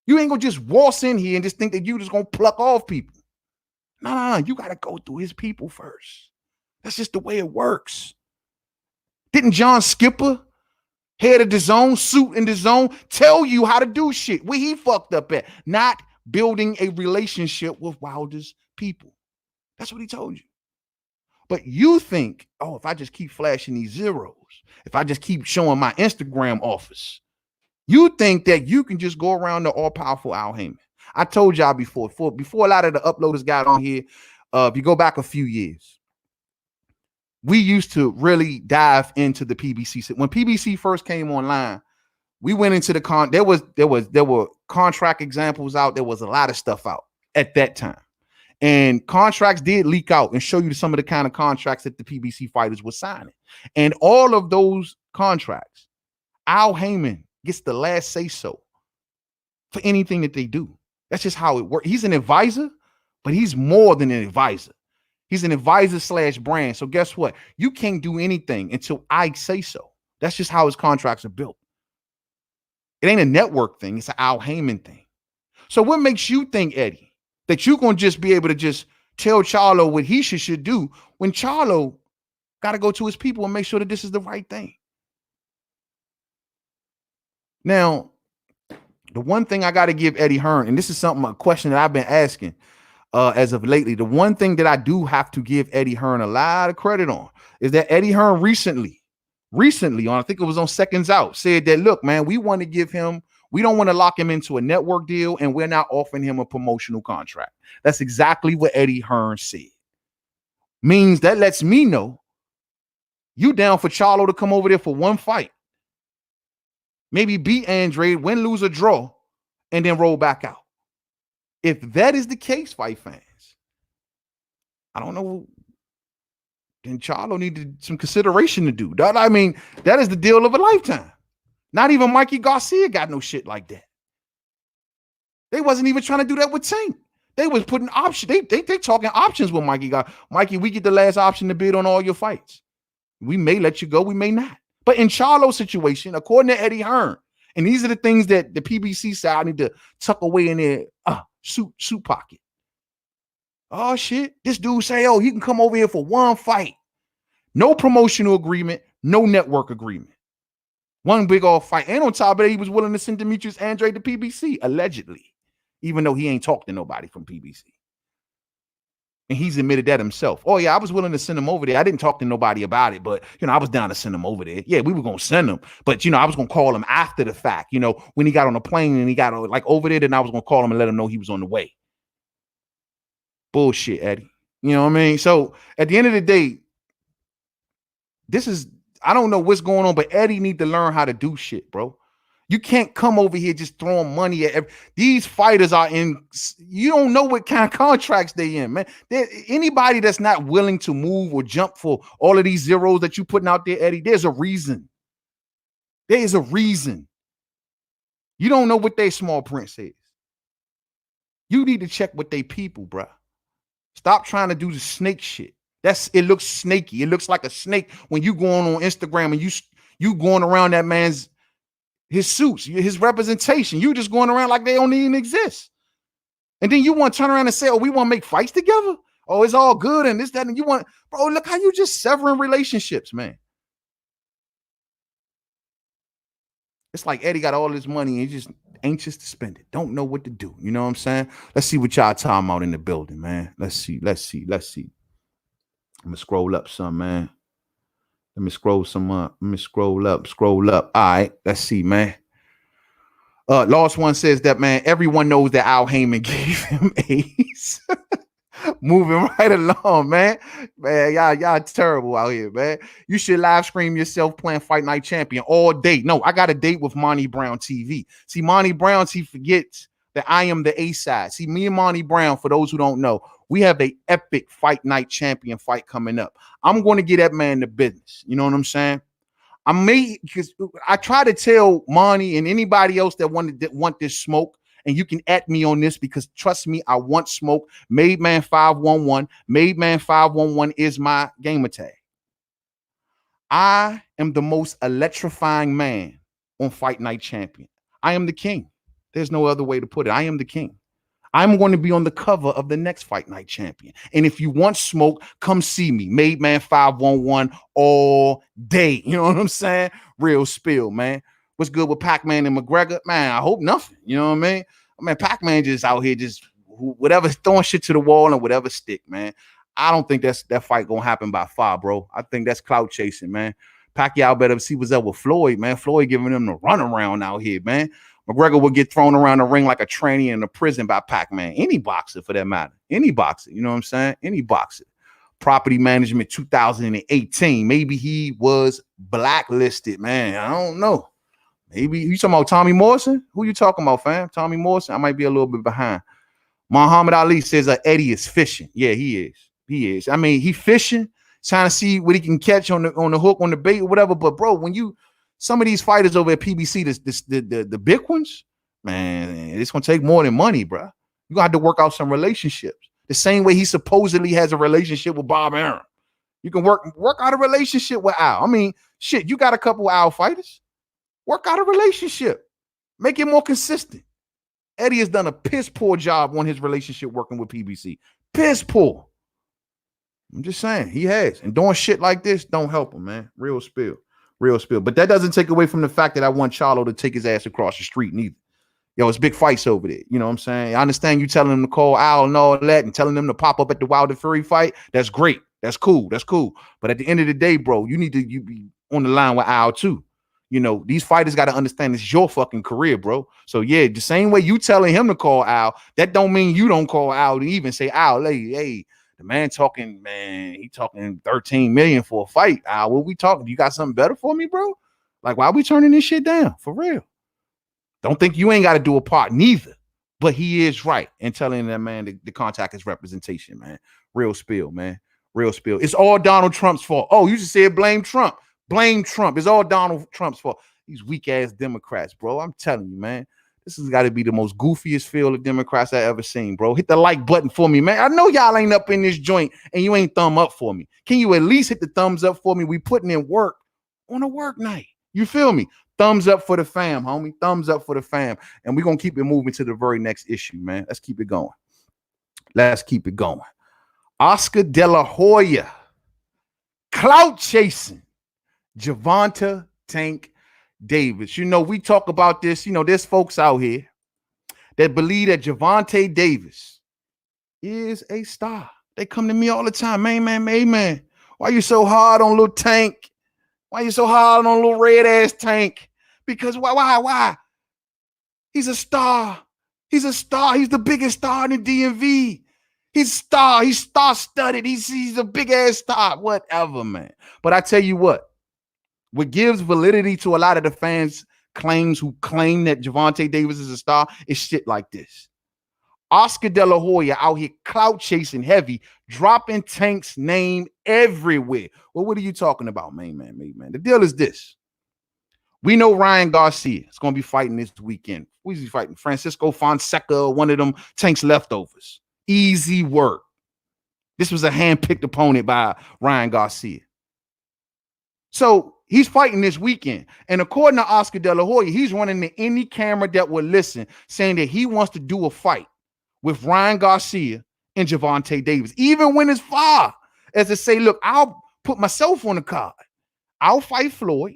You ain't going to just waltz in here and just think that you just going to pluck off people. No. You got to go through his people first. That's just the way it works. Didn't John Skipper, head of the zone, suit in the zone, tell you how to do shit? Where he fucked up at? Not building a relationship with Wilder's people. That's what he told you. But you think, oh, if I just keep flashing these zeros, if I just keep showing my Instagram offers, you think that you can just go around the all-powerful Al Heyman. I told y'all before a lot of the uploaders got on here, if you go back a few years, we used to really dive into the PBC. When PBC first came online, we went into the there were contract examples out. There was a lot of stuff out at that time. And contracts did leak out and show you some of the kind of contracts that the PBC fighters were signing. And all of those contracts, Al Heyman gets the last say-so for anything that they do. That's just how it works. He's an advisor, but he's more than an advisor. He's an advisor / brand. So guess what? You can't do anything until I say so. That's just how his contracts are built. It ain't a network thing. It's an Al Heyman thing. So what makes you think, Eddie, that you're going to just be able to just tell Charlo what he should do when Charlo got to go to his people and make sure that this is the right thing? Now, the one thing I got to give Eddie Hearn, and this is a question that I've been asking as of lately, the one thing that I do have to give Eddie Hearn a lot of credit on is that Eddie Hearn recently on, I think it was on Seconds Out, said that, look, man, we want to give him, we don't want to lock him into a network deal, and we're not offering him a promotional contract. That's exactly what Eddie Hearn said. Means that lets me know you down for Charlo to come over there for one fight, maybe beat Andrade, win, lose, or draw, and then roll back out. If that is the case, fight fans, I don't know. Then Charlo needed some consideration to do. That, I mean, that is the deal of a lifetime. Not even Mikey Garcia got no shit like that. They wasn't even trying to do that with Tank. They was putting options. They talking options with Mikey. Mikey, we get the last option to bid on all your fights. We may let you go, we may not. But in Charlo's situation, according to Eddie Hearn, and these are the things that the PBC side need to tuck away in their suit pocket. Oh shit! This dude say, "Oh, he can come over here for one fight, no promotional agreement, no network agreement, one big old fight." And on top of that, he was willing to send Demetrius Andrade to PBC allegedly, even though he ain't talked to nobody from PBC. And he's admitted that himself. Oh, yeah, I was willing to send him over there. I didn't talk to nobody about it, but, I was down to send him over there. Yeah, we were going to send him. But, I was going to call him after the fact. When he got on the plane and he got over there, then I was going to call him and let him know he was on the way. Bullshit, Eddie. You know what I mean? So, at the end of the day, I don't know what's going on, but Eddie need to learn how to do shit, bro. You can't come over here just throwing money at these fighters are in. You don't know what kind of contracts they in, man. Anybody that's not willing to move or jump for all of these zeros that you putting out there, Eddie, there's a reason. There is a reason. You don't know what their small print says. You need to check with their people, bro. Stop trying to do the snake shit. It looks snaky. It looks like a snake when you going on Instagram and you going around that man's his suits, his representation. You just going around like they don't even exist. And then you want to turn around and say, "Oh, we want to make fights together. Oh, it's all good and this, that, and you want." Bro, look how you just severing relationships, man. It's like Eddie got all this money and he's just anxious to spend it. Don't know what to do. You know what I'm saying? Let's see what y'all talking about in the building, man. Let's see. I'm gonna scroll up some, man. Let me scroll some up. Let me scroll up. All right. Let's see, man. Lost One says that, man, everyone knows that Al Heyman gave him A's. Moving right along, man. Man, y'all terrible out here, man. You should live stream yourself playing Fight Night Champion all day. No, I got a date with Monty Brown TV. See, Monty Brown, he forgets that I am the A side. See, me and Monty Brown, for those who don't know, we have an epic Fight Night Champion fight coming up. I'm going to get that man the business. You know what I'm saying? Because I try to tell Monty and anybody else that want this smoke, and you can at me on this because trust me, I want smoke. Made Man 511. Made Man 511 is my gamer tag. I am the most electrifying man on Fight Night Champion. I am the king. There's no other way to put it. I am the king. I'm going to be on the cover of the next Fight Night Champion. And if you want smoke, come see me. Made Man 511 all day. You know what I'm saying? Real spill, man. What's good with Pac-Man and McGregor? Man, I hope nothing. You know what I mean? Pac-Man just out here, just whatever, throwing shit to the wall and whatever stick, man. I don't think that fight going to happen by far, bro. I think that's clout chasing, man. Pacquiao better see what's up with Floyd, man. Floyd giving him the runaround out here, man. McGregor will get thrown around the ring like a tranny in a prison by Pac-Man. Any boxer, for that matter. Any boxer. You know what I'm saying? Any boxer. Property Management 2018. Maybe he was blacklisted, man. I don't know. Maybe you talking about Tommy Morrison? Who you talking about, fam? Tommy Morrison? I might be a little bit behind. Muhammad Ali says Eddie is fishing. Yeah, he is. He is. I mean, he fishing, trying to see what he can catch on the hook, on the bait, or whatever. But bro, when some of these fighters over at PBC, the big ones, man, it's gonna take more than money, bro. You gonna have to work out some relationships. The same way he supposedly has a relationship with Bob Arum. You can work out a relationship with Al. I mean, shit, you got a couple Al fighters. Work out a relationship. Make it more consistent. Eddie has done a piss poor job on his relationship working with PBC. Piss poor. I'm just saying, he has. And doing shit like this don't help him, man. Real spill. But that doesn't take away from the fact that I want Charlo to take his ass across the street neither. Yo, it's big fights over there. You know what I'm saying? I understand you telling him to call Al and all that and telling them to pop up at the Wilder Fury fight. That's great. That's cool. But at the end of the day, bro, you be on the line with Al too. You know, these fighters got to understand it's your fucking career, bro. So yeah, the same way you telling him to call Al, that don't mean you don't call Al to even say, Al, hey, the man talking, man, he talking 13 million for a fight. Al, what we talking? You got something better for me, bro? Like, why are we turning this shit down? For real. Don't think you ain't got to do a part neither. But he is right in telling that man the contact is representation, man. Real spill, man. Real spill. It's all Donald Trump's fault. Oh, you just said blame Trump. Blame Trump. It's all Donald Trump's fault. These weak ass Democrats, bro. I'm telling you, man. This has got to be the most goofiest field of Democrats I ever seen, bro. Hit the like button for me, man. I know y'all ain't up in this joint and you ain't thumb up for me. Can you at least hit the thumbs up for me? We putting in work on a work night. You feel me? Thumbs up for the fam, homie. Thumbs up for the fam. And we're going to keep it moving to the very next issue, man. Let's keep it going. Let's keep it going. Oscar De La Hoya, clout chasing Gervonta Tank Davis. You know, we talk about this. You know, there's folks out here that believe that Gervonta Davis is a star. They come to me all the time. Man, why you so hard on little Tank? Why you so hard on little red ass Tank? Because why? He's a star. He's a star. He's the biggest star in the DMV. He's a star. He's star-studded. He's a big-ass star. Whatever, man. But I tell you what gives validity to a lot of the fans' claims who claim that Gervonta Davis is a star is shit like this. Oscar De La Hoya out here clout chasing heavy, dropping Tank's name everywhere. Well, what are you talking about, man? The deal is this. We know Ryan Garcia is going to be fighting this weekend. Who's he fighting? Francisco Fonseca, one of them Tank's leftovers. Easy work. This was a hand-picked opponent by Ryan Garcia. So he's fighting this weekend. And according to Oscar De La Hoya, he's running to any camera that will listen, saying that he wants to do a fight with Ryan Garcia and Gervonta Davis, even when it's far, as to say, look, I'll put myself on the card. I'll fight Floyd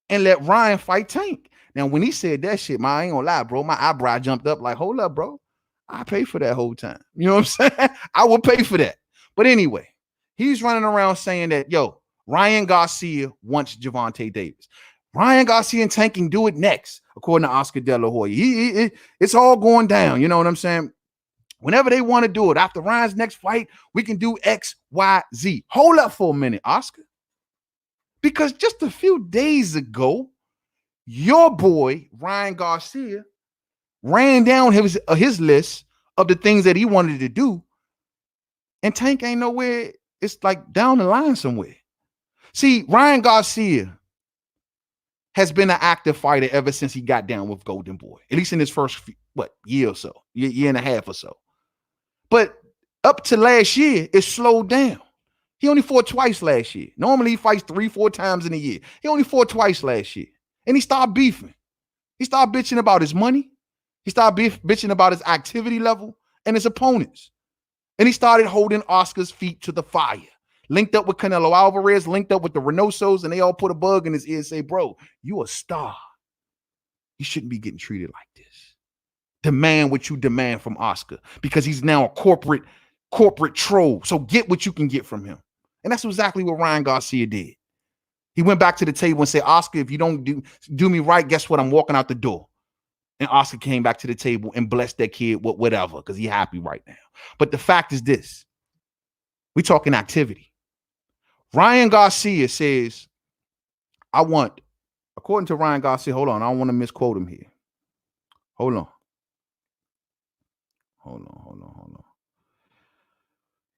and let Ryan fight Tank. Now, when he said that shit, I ain't gonna lie, bro, my eyebrow jumped up like, hold up, bro. I pay for that whole time. You know what I'm saying? I will pay for that. But anyway, he's running around saying that, yo, Ryan Garcia wants Gervonta Davis. Ryan Garcia and Tank can do it next, according to Oscar De La Hoya. It's all going down. You know what I'm saying? Whenever they want to do it, after Ryan's next fight, we can do X, Y, Z. Hold up for a minute, Oscar. Because just a few days ago, your boy, Ryan Garcia, ran down his list of the things that he wanted to do. And Tank ain't nowhere. It's like down the line somewhere. See, Ryan Garcia has been an active fighter ever since he got down with Golden Boy, at least in his first, year or so, year and a half or so. But up to last year, it slowed down. He only fought twice last year. Normally, he fights 3-4 times in a year. He only fought twice last year. And he started beefing. He started bitching about his money. He started bitching about his activity level and his opponents. And he started holding Oscar's feet to the fire. Linked up with Canelo Alvarez, linked up with the Reynosos, and they all put a bug in his ear and say, bro, you a star. You shouldn't be getting treated like this. Demand what you demand from Oscar because he's now a corporate troll. So get what you can get from him. And that's exactly what Ryan Garcia did. He went back to the table and said, Oscar, if you don't do me right, guess what? I'm walking out the door. And Oscar came back to the table and blessed that kid with whatever because he's happy right now. But the fact is this. We're talking activity. Ryan Garcia says, according to Ryan Garcia, hold on, I don't want to misquote him here. Hold on.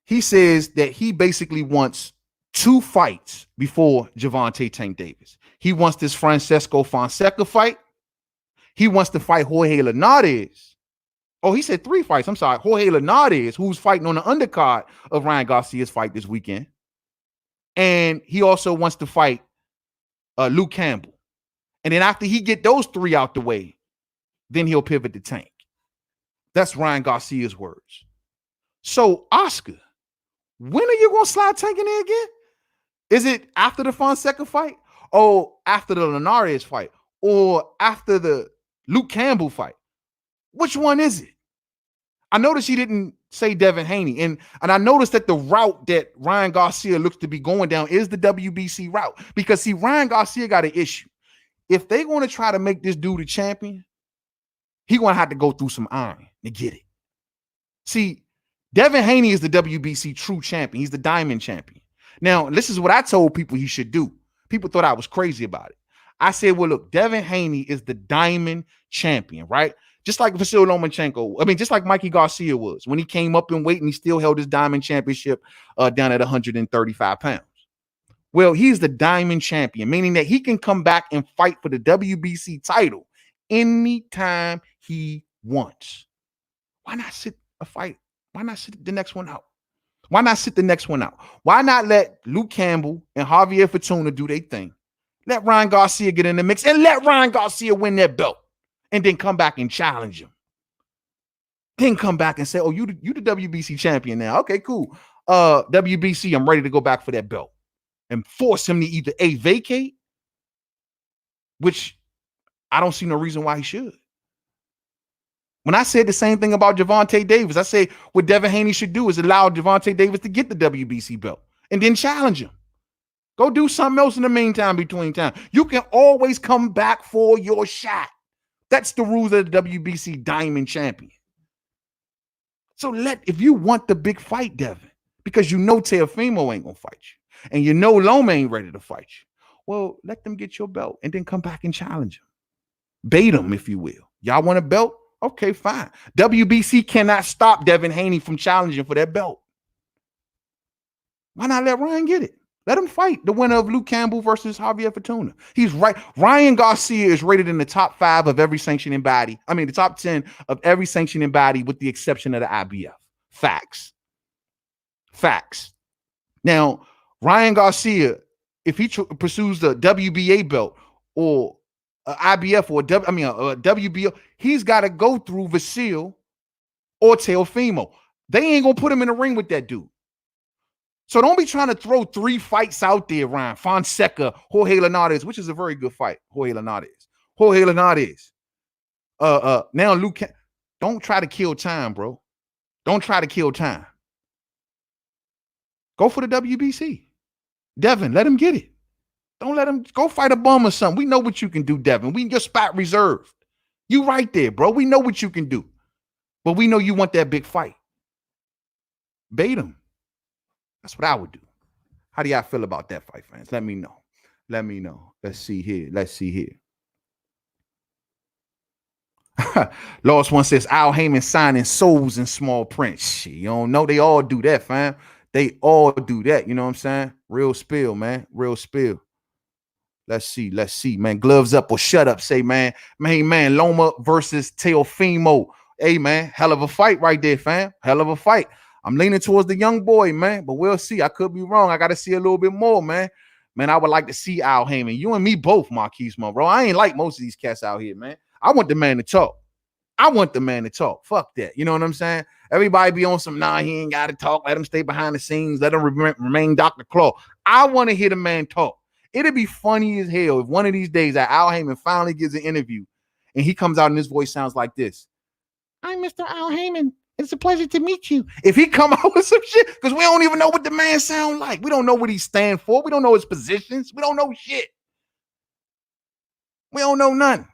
He says that he basically wants 2 fights before Gervonta Tank Davis. He wants this Francisco Fonseca fight. He wants to fight Jorge Linares. Oh, he said 3 fights. I'm sorry. Jorge Linares, who's fighting on the undercard of Ryan Garcia's fight this weekend. And he also wants to fight Luke Campbell. And then after he get those 3 out the way, then he'll pivot to Tank. That's Ryan Garcia's words. So, Oscar, when are you going to slide Tank in there again? Is it after the Fonseca fight? Or after the Linares fight? Or after the Luke Campbell fight? Which one is it? I noticed he didn't say Devin Haney. And I noticed that the route that Ryan Garcia looks to be going down is the WBC route. Because, see, Ryan Garcia got an issue. If they're going to try to make this dude a champion, he's going to have to go through some iron to get it. See, Devin Haney is the WBC true champion. He's the diamond champion. Now, this is what I told people he should do. People thought I was crazy about it. I said, well, look, Devin Haney is the diamond champion, right? Just like Vasil Lomachenko. I mean, just like Mikey Garcia was. When he came up in weight and he still held his diamond championship down at 135 pounds. Well, he's the diamond champion, meaning that he can come back and fight for the WBC title anytime he wants. Why not sit a fight? Why not sit the next one out? Why not sit the next one out? Why not let Luke Campbell and Javier Fortuna do their thing? Let Ryan Garcia get in the mix and let Ryan Garcia win that belt and then come back and challenge him. Then come back and say, oh, you the WBC champion now. Okay, cool. WBC, I'm ready to go back for that belt. And force him to either A, vacate, which I don't see no reason why he should. When I said the same thing about Gervonta Davis, I say what Devin Haney should do is allow Gervonta Davis to get the WBC belt and then challenge him. Go do something else in the meantime, between time. You can always come back for your shot. That's the rules of the WBC Diamond Champion. So if you want the big fight, Devin, because you know Teofimo ain't going to fight you, and you know Loma ain't ready to fight you, well, let them get your belt and then come back and challenge him. Bait them, if you will. Y'all want a belt? Okay, fine. WBC cannot stop Devin Haney from challenging for that belt. Why not let Ryan get it? Let him fight the winner of Luke Campbell versus Javier Fortuna. He's right. Ryan Garcia is rated in the top 5 of every sanctioning body. I mean, the top 10 of every sanctioning body with the exception of the IBF. Facts. Facts. Now, Ryan Garcia, if he pursues the WBA belt or IBF or a WBO, he's got to go through Vasil or Teofimo. They ain't going to put him in the ring with that dude. So don't be trying to throw 3 fights out there, Ryan. Fonseca, Jorge Linares, which is a very good fight. Jorge Linares. Now Luke, don't try to kill time, bro. Don't try to kill time. Go for the WBC. Devin, let him get it. Don't let him go fight a bum or something. We know what you can do, Devin. Your spot reserved. You right there, bro. We know what you can do. But we know you want that big fight. Bait him. That's what I would do. How do y'all feel about that fight, fans? Let me know. Let me know. Let's see here. Lost One says, Al Heyman signing souls in small print. Shit, you don't know. They all do that, fam. They all do that. You know what I'm saying? Real spill, man. Real spill. Let's see, man. Gloves up or shut up, say, man. Man, Loma versus Teofimo. Hey, man, hell of a fight right there, fam. Hell of a fight. I'm leaning towards the young boy, man, but we'll see. I could be wrong. I got to see a little bit more, man. Man, I would like to see Al Heyman. You and me both, Marquise, bro. I ain't like most of these cats out here, man. I want the man to talk. Fuck that. You know what I'm saying? Everybody be on some, he ain't got to talk. Let him stay behind the scenes. Let him remain Dr. Claw. I want to hear the man talk. It'd be funny as hell if one of these days that Al Heyman finally gives an interview and he comes out and his voice sounds like this. I'm Mr. Al Heyman. It's a pleasure to meet you. If he come out with some shit, because we don't even know what the man sound like. We don't know what he stand for. We don't know his positions. We don't know shit. We don't know nothing.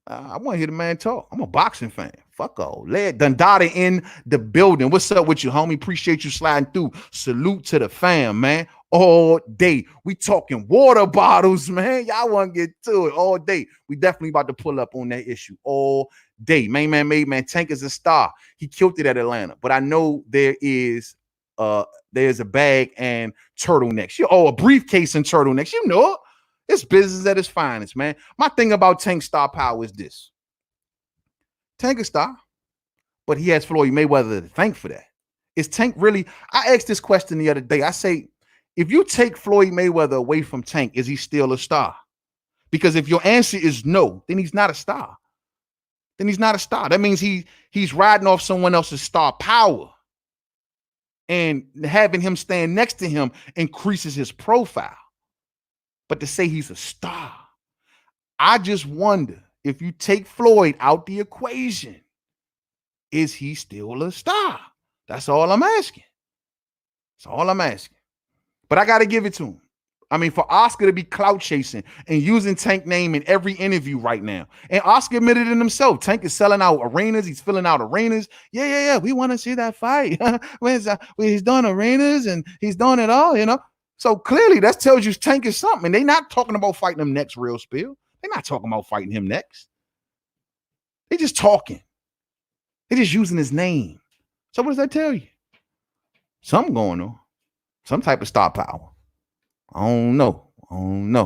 I want to hear the man talk. I'm a boxing fan. Fuck all. Dundada in the building. What's up with you, homie? Appreciate you sliding through. Salute to the fam, man. All day. We talking water bottles, man. Y'all want to get to it all day. We definitely about to pull up on that issue all day. Main man, made man. Tank is a star. He killed it at Atlanta. But I know there's a bag and turtlenecks. A briefcase and turtlenecks. You know it. It's business at its finest, man. My thing about Tank star power is this. Tank a star, but he has Floyd Mayweather to thank for that. Is Tank really? I asked this question the other day. I say, if you take Floyd Mayweather away from Tank, is he still a star? Because if your answer is no, then he's not a star. That means he's riding off someone else's star power. And having him stand next to him increases his profile. But to say he's a star, I just wonder if you take Floyd out the equation, is he still a star? That's all I'm asking. But I got to give it to him. I mean, for Oscar to be clout chasing and using Tank name in every interview right now. And Oscar admitted it himself. Tank is selling out arenas. He's filling out arenas. Yeah. We want to see that fight. He's doing arenas and he's doing it all, you know. So clearly that tells you Tank is something. They're not talking about fighting him next, real spill. They're not talking about fighting him next. They just talking. They just using his name. So what does that tell you? Something going on. Some type of star power. I don't know.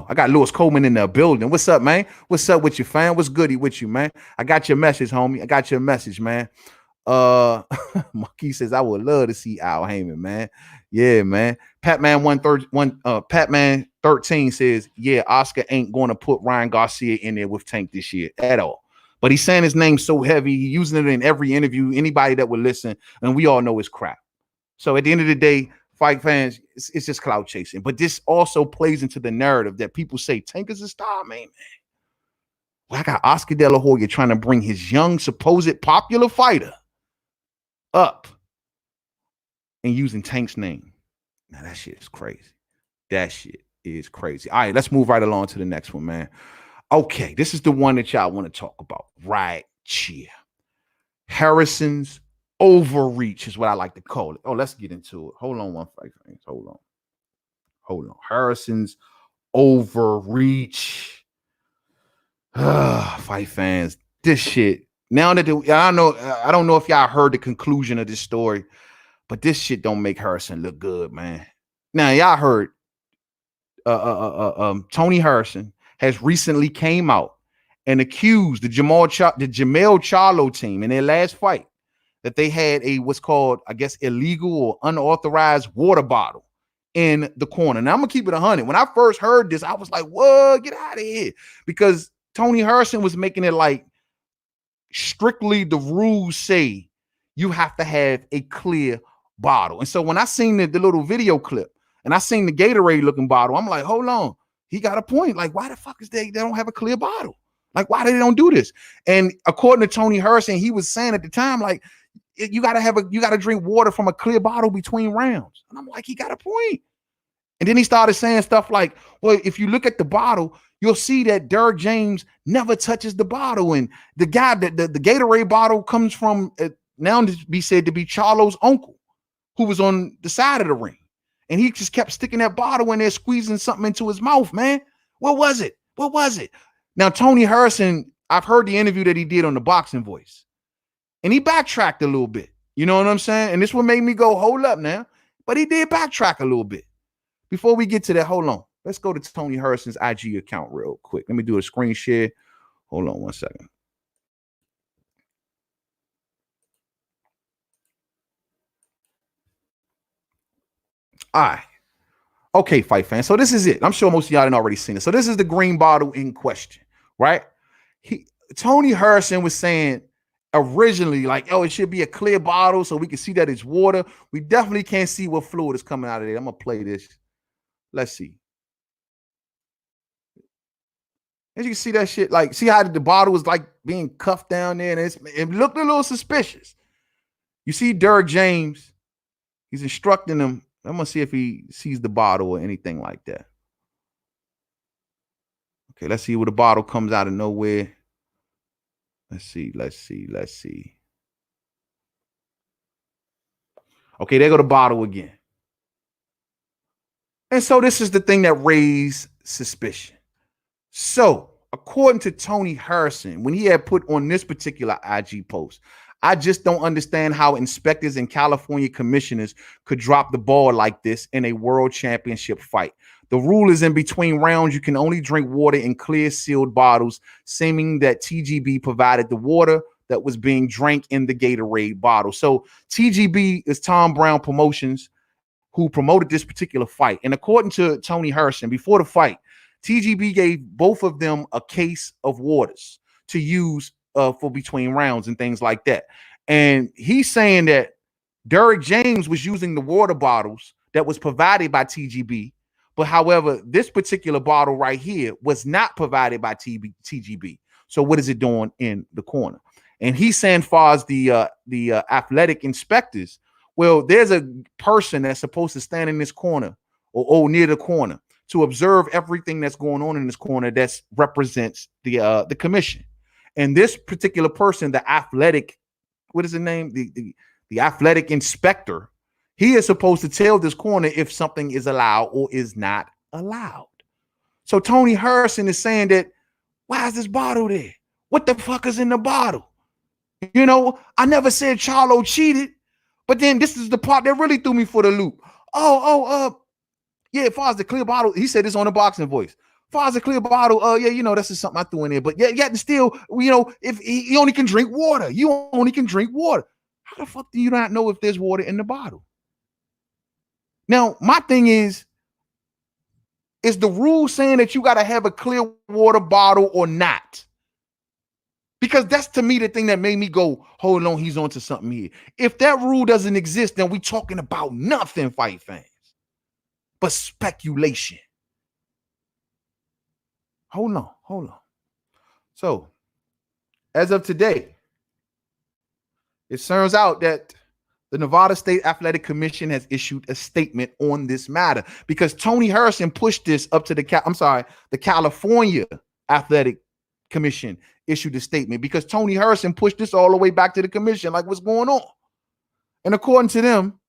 I got Lewis Coleman in the building. What's up, man? What's up with you, fam? What's goody with you, man? I got your message, homie. I got your message, man. Marquis says I would love to see Al Heyman, man. Yeah, man. Patman 13 says, yeah, Oscar ain't going to put Ryan Garcia in there with Tank this year at all. But he's saying his name so heavy, he's using it in every interview. Anybody that would listen, and we all know it's crap. So at the end of the day, fight fans, it's just clout chasing. But this also plays into the narrative that people say Tank is a star, man. Well, I got Oscar De La Hoya trying to bring his young, supposed popular fighter up and using Tank's name. Now that shit is crazy. That shit is crazy. All right, let's move right along to the next one, man. Okay, this is the one that y'all want to talk about right here. Harrison's overreach is what I like to call it. Oh, let's get into it. Hold on one fight. Hold on. Harrison's overreach. Fight fans, this shit. Now that I don't know if y'all heard the conclusion of this story, but this shit don't make Harrison look good, man. Now y'all heard Tony Harrison has recently came out and accused the Jamel Charlo team in their last fight that they had a what's called, I guess, illegal or unauthorized water bottle in the corner. Now I'm gonna keep it 100. When I first heard this, I was like, "What? Get out of here!" Because Tony Harrison was making it like strictly the rules say you have to have a clear bottle. And so when I seen the little video clip and I seen the Gatorade looking bottle, I'm like, hold on, he got a point. Like, why the fuck is they don't have a clear bottle? Like, why they don't do this? And according to Tony Harrison, he was saying at the time, like, you gotta drink water from a clear bottle between rounds. And I'm like, he got a point. And then he started saying stuff like, well, if you look at the bottle, you'll see that Derrick James never touches the bottle. And the guy that the Gatorade bottle comes from now to be said to be Charlo's uncle, who was on the side of the ring. And he just kept sticking that bottle in there, squeezing something into his mouth, man. What was it? Now, Tony Harrison, I've heard the interview that he did on the Boxing Voice. And he backtracked a little bit. You know what I'm saying? And this one made me go, hold up now. But he did backtrack a little bit. Before we get to that, hold on. Let's go to Tony Harrison's IG account real quick. Let me do a screen share. Hold on one second. All right. Okay, fight fans. So this is it. I'm sure most of y'all done already seen it. So this is the green bottle in question, right? Tony Harrison was saying originally, like, oh, it should be a clear bottle so we can see that it's water. We definitely can't see what fluid is coming out of there. I'm going to play this. Let's see. As you can see that shit, like, see how the bottle was like being cuffed down there, and it looked a little suspicious. You see Derrick James, he's instructing him. I'm going to see if he sees the bottle or anything like that. Okay, let's see where the bottle comes out of nowhere. Let's see. Okay, there go the bottle again. And so this is the thing that raised suspicion. So, according to Tony Harrison, when he had put on this particular IG post, I just don't understand how inspectors and California commissioners could drop the ball like this in a world championship fight. The rule is in between rounds, you can only drink water in clear sealed bottles, seeming that TGB provided the water that was being drank in the Gatorade bottle. So TGB is Tom Brown Promotions, who promoted this particular fight. And according to Tony Harrison, before the fight, TGB gave both of them a case of waters to use for between rounds and things like that. And he's saying that Derrick James was using the water bottles that was provided by TGB. But however, this particular bottle right here was not provided by TGB. So what is it doing in the corner? And he's saying, far as the athletic inspectors, well, there's a person that's supposed to stand in this corner or near the corner to observe everything that's going on in this corner that represents the commission. And this particular person, the athletic, what is the name? The athletic inspector, he is supposed to tell this corner if something is allowed or is not allowed. So Tony Harrison is saying that, why is this bottle there? What the fuck is in the bottle? You know, I never said Charlo cheated, but then this is the part that really threw me for the loop. Yeah, as far as the clear bottle, he said this on the boxing voice. As far as the clear bottle, yeah, you know, that's just something I threw in there. But yeah, still, you know, if he only can drink water, you only can drink water. How the fuck do you not know if there's water in the bottle? Now, my thing is the rule saying that you got to have a clear water bottle or not? Because that's to me the thing that made me go, hold on, he's onto something here. If that rule doesn't exist, then we talking about nothing, fight fans, but speculation. Hold on. So, as of today, it turns out that the Nevada State Athletic Commission has issued a statement on this matter because Tony Harrison pushed this up to the California Athletic Commission issued a statement because Tony Harrison pushed this all the way back to the commission, like what's going on? And according to them,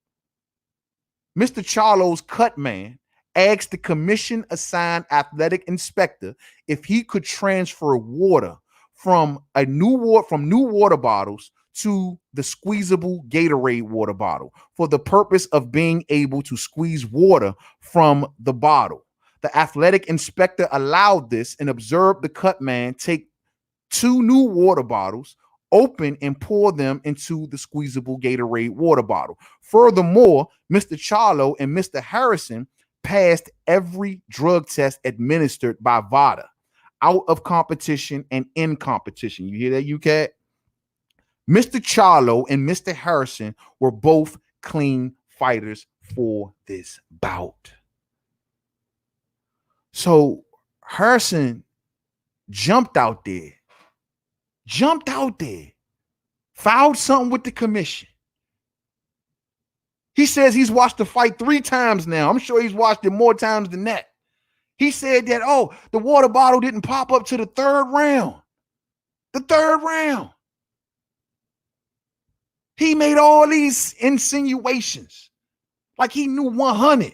Mr. Charlo's cut man asked the commission assigned athletic inspector if he could transfer water from new water bottles to the squeezable Gatorade water bottle for the purpose of being able to squeeze water from the bottle. The athletic inspector allowed this and observed the cut man take 2 new water bottles, open and pour them into the squeezable Gatorade water bottle. Furthermore, Mr. Charlo and Mr. Harrison passed every drug test administered by VADA, out of competition and in competition. You hear that, you cat? Mr. Charlo and Mr. Harrison were both clean fighters for this bout. So Harrison jumped out there, filed something with the commission. He says he's watched the fight 3 times now. I'm sure he's watched it more times than that. He said that, the water bottle didn't pop up to the 3rd round. The 3rd round. He made all these insinuations like he knew 100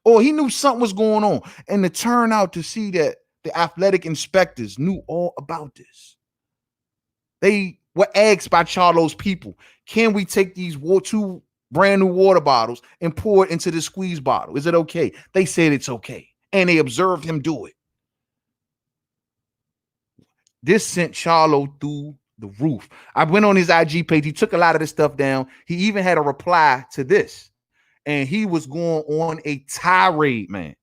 or he knew something was going on. And to turn out to see that the athletic inspectors knew all about this. They were asked by Charlo's people, can we take these 2 brand new water bottles and pour it into the squeeze bottle? Is it okay? They said it's okay. And they observed him do it. This sent Charlo through the roof. I went on his IG page. He took a lot of this stuff down. He even had a reply to this. And he was going on a tirade, man.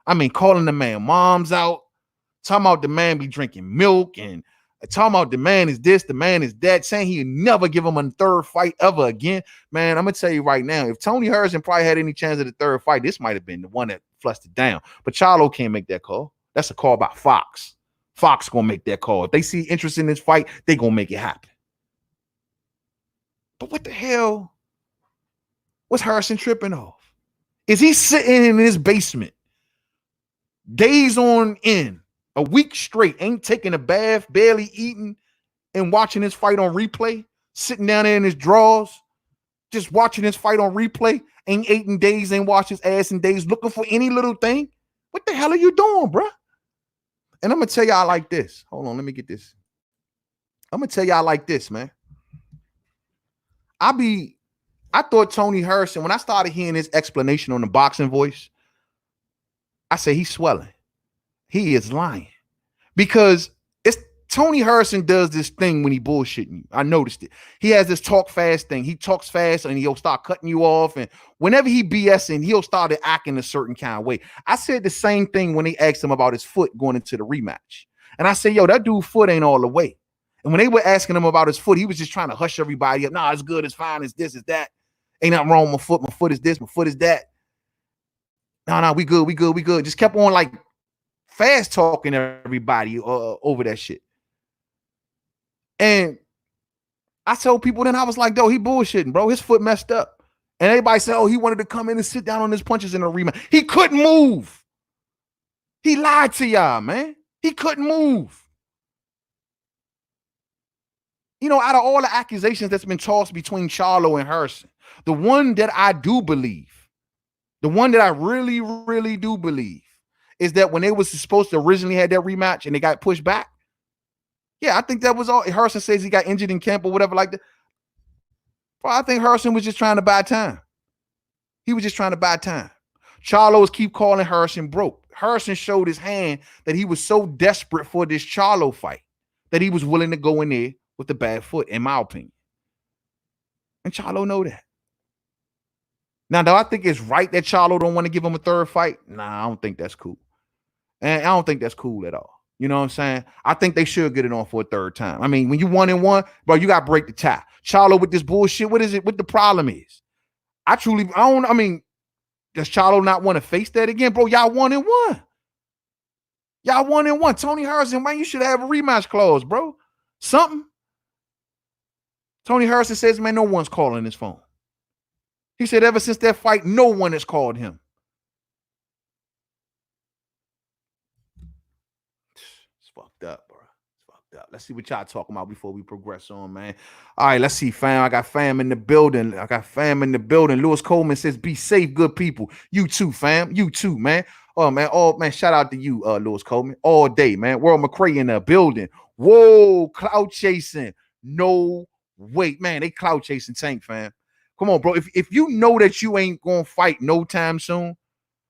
I mean, calling the man moms out, talking about the man be drinking milk, and talking about the man is this, the man is that, saying he'd never give him a 3rd fight ever again. Man, I'm going to tell you right now, if Tony Harrison probably had any chance of the 3rd fight, this might have been the one that flushed it down. But Charlo can't make that call. That's a call by Fox. Fox gonna make that call. If they see interest in this fight, they gonna make it happen. But what the hell was Harrison tripping off? Is he sitting in his basement days on end, a week straight, ain't taking a bath, barely eating, and watching his fight on replay, sitting down there in his drawers, just watching his fight on replay, ain't eating days, ain't washed his ass in days, looking for any little thing? What the hell are you doing, bro? And I'm going to tell y'all like this. Hold on, let me get this. I'm going to tell y'all like this, man. I thought Tony Harrison, when I started hearing his explanation on the boxing voice, I said he's swelling. He is lying. Because it's Tony Harrison does this thing when he bullshitting you. I noticed it. He has this talk fast thing. He talks fast and he'll start cutting you off. And whenever he BSing, he'll start acting a certain kind of way. I said the same thing when they asked him about his foot going into the rematch. And I said, yo, that dude's foot ain't all the way. And when they were asking him about his foot, he was just trying to hush everybody up. Nah, it's good, it's fine, it's this, it's that. Ain't nothing wrong with my foot. My foot is this, my foot is that. No, we good. Just kept on like fast talking everybody over that shit. And I told people then, I was like, he bullshitting, bro. His foot messed up. And everybody said, he wanted to come in and sit down on his punches in a rematch. He couldn't move. He lied to y'all, man. He couldn't move. You know, out of all the accusations that's been tossed between Charlo and Harrison, the one that I do believe, the one that I really, really do believe is that when they was supposed to originally have that rematch and they got pushed back, Yeah, I think that was all. Harrison says he got injured in camp or whatever like that. Bro, I think Harrison was just trying to buy time. He was just trying to buy time. Charlo's keep calling Harrison broke. Harrison showed his hand that he was so desperate for this Charlo fight that he was willing to go in there with the bad foot, in my opinion. And Charlo know that. Now, do I think it's right that Charlo don't want to give him a third fight? Nah, I don't think that's cool. And I don't think that's cool at all. You know what I'm saying? I think they should get it on for a third time. I mean, when you 1-1, bro, you got to break the tie. Charlo with this bullshit, what is it? What the problem is? I mean, does Charlo not want to face that again? Bro, y'all 1-1. Y'all 1-1. Tony Harrison, man, you should have a rematch clause, bro. Something. Tony Harrison says, man, no one's calling his phone. He said ever since that fight, no one has called him. It's fucked up, bro. It's fucked up. Let's see what y'all talking about before we progress on, man. All right, let's see, fam. I got fam in the building. Lewis Coleman says, be safe, good people. You too, fam. You too, man. Oh, man, shout out to you, Lewis Coleman. All day, man. World McCray in the building. Whoa, cloud chasing. No wait, man. They cloud chasing Tank, fam. Come on, bro. If you know that you ain't gonna fight no time soon,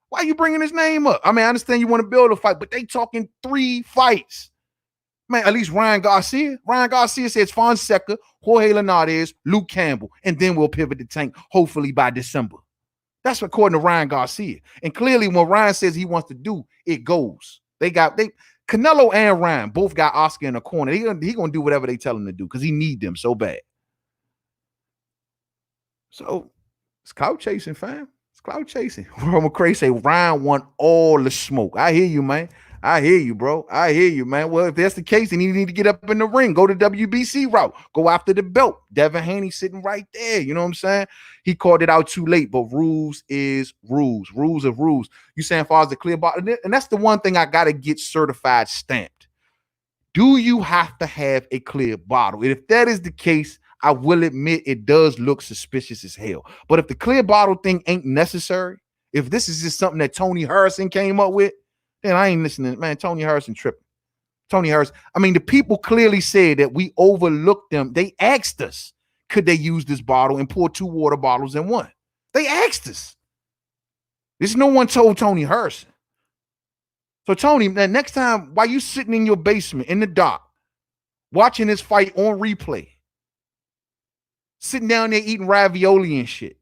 why are you bringing his name up? I mean, I understand you want to build a fight, but they talking 3 fights. Man, at least Ryan Garcia. Ryan Garcia says Fonseca, Jorge Linares, Luke Campbell, and then we'll pivot to Tank, hopefully by December. That's according to Ryan Garcia. And clearly, when Ryan says he wants to do, it goes. Canelo and Ryan both got Oscar in the corner. He gonna do whatever they tell him to do because he need them so bad. So it's cloud chasing, fam. It's cloud chasing. World McCray say Ryan want all the smoke. I hear you, man. I hear you, bro. I hear you, man. Well, if that's the case, then you need to get up in the ring. Go to WBC route. Go after the belt. Devin Haney sitting right there. You know what I'm saying? He called it out too late, but rules is rules. Rules of rules. You saying as far as the clear bottle? And that's the one thing I got to get certified stamped. Do you have to have a clear bottle? And if that is the case, I will admit it does look suspicious as hell. But if the clear bottle thing ain't necessary, if this is just something that Tony Harrison came up with, then I ain't listening. Man, Tony Harrison tripping. Tony Harrison. I mean, the people clearly said that we overlooked them. They asked us, could they use this bottle and pour 2 water bottles in one? They asked us. This no one told Tony Harrison. So, Tony, man, next time, while you sitting in your basement in the dark, watching this fight on replay, sitting down there eating ravioli and shit,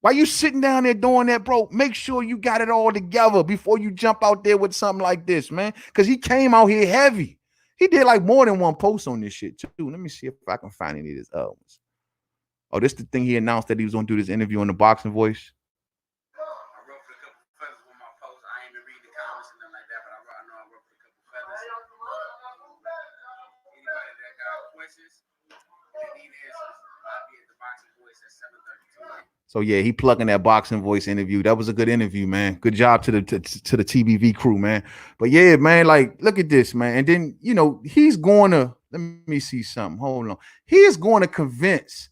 while you sitting down there doing that, bro, make sure you got it all together before you jump out there with something like this, man. Because he came out here heavy. He did like more than one post on this shit, too. Let me see if I can find any of his other ones. Oh, this is the thing he announced that he was going to do this interview on the Boxing Voice. I wrote for a couple feathers with my post. I ain't even read the comments and nothing like that, but I know I wrote for a couple feathers. Anybody that got questions, they need answers, I'll be at the Boxing Voice at 7:32. So yeah, he plugging that Boxing Voice interview. That was a good interview, man. Good job to the TBV crew, man. But yeah, man, like look at this, man. And then he's going to let me see something. Hold on. He is going to convince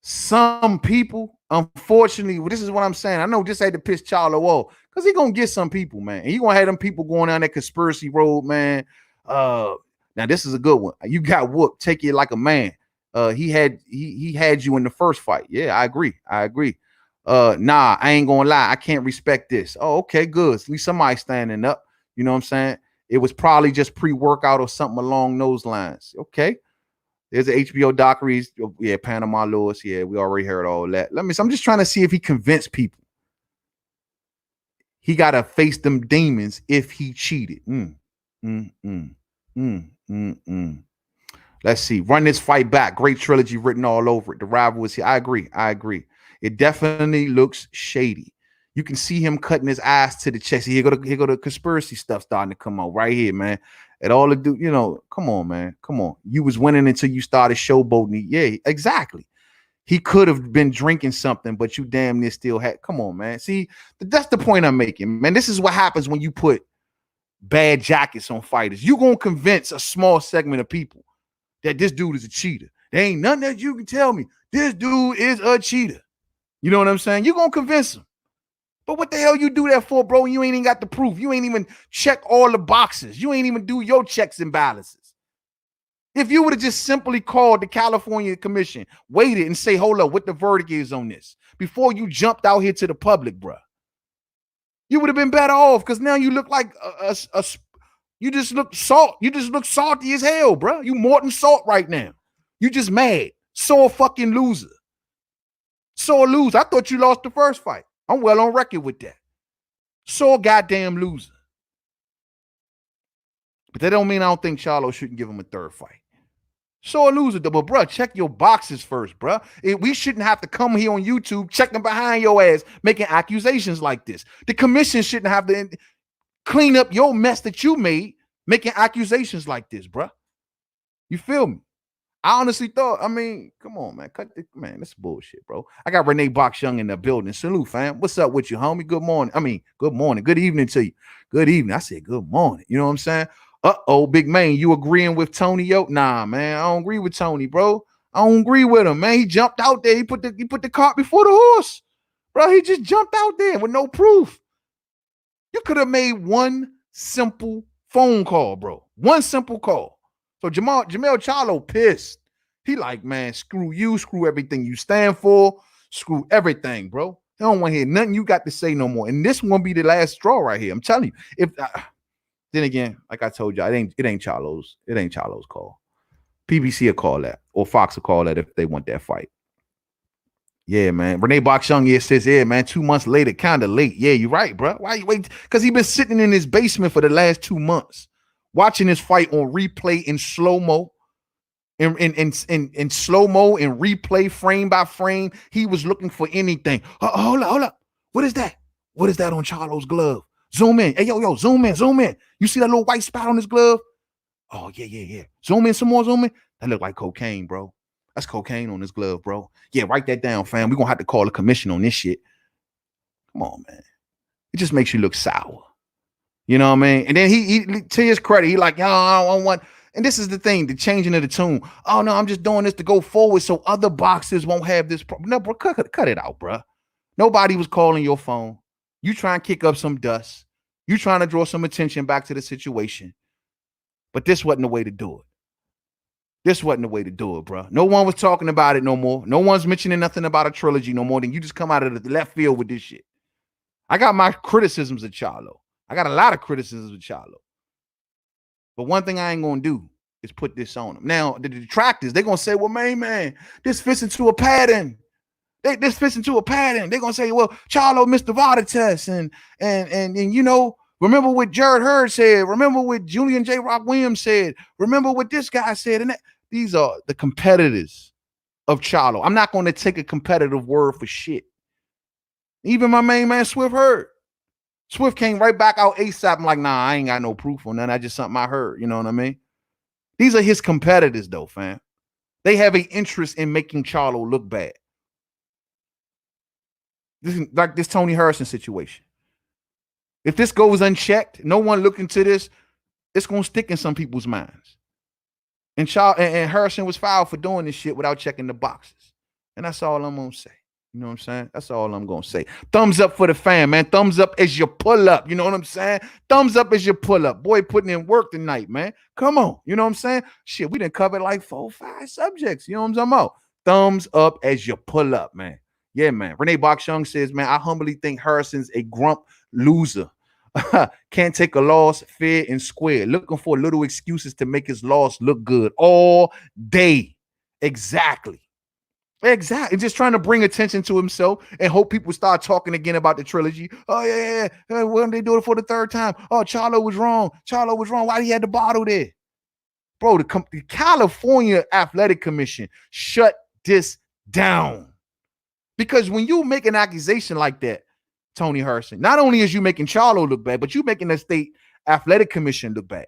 some people. Unfortunately, this is what I'm saying. I know this had to piss Charlo off because he's gonna get some people, man. And he gonna have them people going down that conspiracy road, man. Now this is a good one. You got whooped. Take it like a man. He had you in the first fight. Yeah, I agree. Nah, I ain't gonna lie. I can't respect this. Oh, okay, good. At least somebody standing up. You know what I'm saying? It was probably just pre-workout or something along those lines. Okay. There's an HBO documentary. Yeah, Panama Lewis. Yeah, we already heard all that. I'm just trying to see if he convinced people. He gotta face them demons if he cheated. Let's see. Run this fight back. Great trilogy written all over it. The rival is here. I agree. It definitely looks shady. You can see him cutting his eyes to the chest. Here go the conspiracy stuff starting to come out right here, man. And all the dude, come on, man. Come on. You was winning until you started showboating. Yeah, exactly. He could have been drinking something, but you damn near still had. Come on, man. See, that's the point I'm making, man. This is what happens when you put bad jackets on fighters. You're going to convince a small segment of people that this dude is a cheater. There ain't nothing that you can tell me. This dude is a cheater. You know what I'm saying? You're going to convince him. But what the hell you do that for, bro? You ain't even got the proof. You ain't even check all the boxes. You ain't even do your checks and balances. If you would have just simply called the California Commission, waited and say, hold up, what the verdict is on this before you jumped out here to the public, bro, you would have been better off, because now you look like you just look salty as hell, bro. You Morton Salt right now. You just mad. Sore fucking loser. Sore loser. I thought you lost the first fight. I'm well on record with that. Sore goddamn loser. But that don't mean I don't think Charlo shouldn't give him a third fight. So a loser, but bro, check your boxes first, bro. We shouldn't have to come here on YouTube checking behind your ass, making accusations like this. The commission shouldn't have to clean up your mess that you made, making accusations like this, bro. You feel me? I honestly thought, I mean, come on, man. Man, this is bullshit, bro. I got Renee Box Young in the building. Salute, fam. What's up with you, homie? Good morning. I mean, good morning. Good evening to you. Good evening. I said good morning. You know what I'm saying? Uh-oh, big man, you agreeing with Tony? Yo, nah, man, I don't agree with Tony, bro. I don't agree with him, man. He jumped out there. He put the cart before the horse, bro. He just jumped out there with no proof. You could have made one simple phone call, bro. One simple call. So Jamel Charlo pissed. He like, man, screw you, screw everything you stand for, screw everything, bro. He don't want to hear nothing you got to say no more. And this won't be the last straw right here. I'm telling you. If then again, like I told you, it ain't Charlo's. It ain't Charlo's call. PBC will call that, or Fox will call that if they want that fight. Yeah, man. Renee Box Young says, yeah, man, 2 months later, kind of late. Yeah, you're right, bro. Why you wait? Because he been sitting in his basement for the last 2 months, watching this fight on replay in slow-mo, in slow-mo and replay frame by frame. He was looking for anything. Hold up. What is that? What is that on Charlo's glove? Zoom in. Hey, yo, zoom in. You see that little white spot on his glove? Oh, yeah. Zoom in some more, zoom in. That look like cocaine, bro. That's cocaine on his glove, bro. Yeah, write that down, fam. We're going to have to call a commission on this shit. Come on, man. It just makes you look sour. You know what I mean? And then he to his credit, he like, yo, I don't want. And this is the thing, the changing of the tune. Oh, no, I'm just doing this to go forward so other boxers won't have this problem. No, bro, cut it out, bro. Nobody was calling your phone. You try and kick up some dust. You trying to draw some attention back to the situation. But this wasn't the way to do it. This wasn't the way to do it, bro. No one was talking about it no more. No one's mentioning nothing about a trilogy no more. Then you just come out of the left field with this shit. I got my criticisms of Charlo. I got a lot of criticisms of Charlo. But one thing I ain't going to do is put this on him. Now, the detractors, they're going to say, well, man, this fits into a pattern. This fits into a pattern. They're gonna say, well, Charlo missed the VADA test, and you know, remember what Jared Hurd said, remember what Julian J. Rock Williams said, remember what this guy said, and these are the competitors of Charlo. I'm not going to take a competitive word for shit. Even my main man Swift Hurd. Swift came right back out ASAP. I'm like, nah, I ain't got no proof on that. That's just something I heard. You know what I mean? These are his competitors, though, fam. They have an interest in making Charlo look bad. This is like this Tony Harrison situation. If this goes unchecked, no one look into this, it's gonna stick in some people's minds. And Harrison was fouled for doing this shit without checking the boxes. And that's all I'm gonna say. You know what I'm saying? That's all I'm gonna say. Thumbs up for the fan, man. Thumbs up as you pull up. You know what I'm saying? Thumbs up as you pull up. Boy, putting in work tonight, man. Come on. You know what I'm saying? Shit, we done covered like 4 or 5 subjects. You know what I'm talking about? Thumbs up as you pull up, man. Yeah, man. Renee Box Young says, man, I humbly think Harrison's a grump loser. Can't take a loss fair and square. Looking for little excuses to make his loss look good all day. Exactly. Just trying to bring attention to himself and hope people start talking again about the trilogy. Oh, yeah. When they do it for the 3rd time? Oh, Charlo was wrong. Why he had the bottle there? Bro, the California Athletic Commission shut this down. Because when you make an accusation like that, Tony Harrison, not only is you making Charlo look bad, but you making the state athletic commission look bad.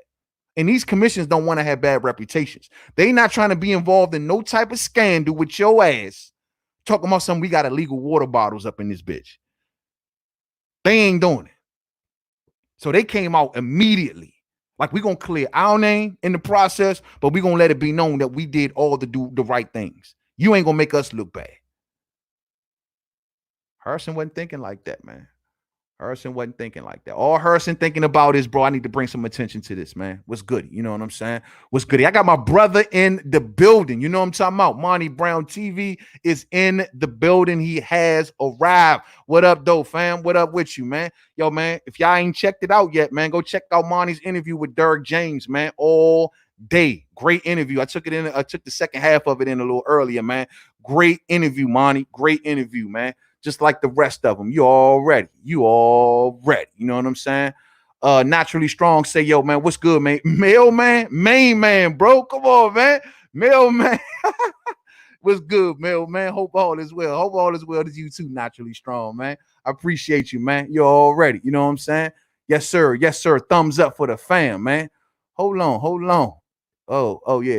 And these commissions don't want to have bad reputations. They not trying to be involved in no type of scandal with your ass. Talking about something, we got illegal water bottles up in this bitch. They ain't doing it. So they came out immediately. Like, we're going to clear our name in the process, but we're going to let it be known that we did all the right things. You ain't going to make us look bad. Harrison wasn't thinking like that, man. Harrison wasn't thinking like that. All Harrison thinking about is, bro, I need to bring some attention to this, man. What's good? You know what I'm saying? What's good? I got my brother in the building. You know what I'm talking about? Monty Brown TV is in the building. He has arrived. What up, though, fam? What up with you, man? Yo, man, if y'all ain't checked it out yet, man, go check out Monty's interview with Derek James, man. All day. Great interview. I took the second half of it in a little earlier, man. Great interview, Monty. Great interview, man. Just like the rest of them. You already. You know what I'm saying? Naturally Strong say, yo, man, what's good, man? Mailman, main man, bro. Come on, man. Mailman. What's good, man? Hope all is well. Hope all is well to you too, Naturally Strong, man. I appreciate you, man. You're already. You know what I'm saying? Yes, sir. Yes, sir. Thumbs up for the fam, man. Hold on. Oh, yeah.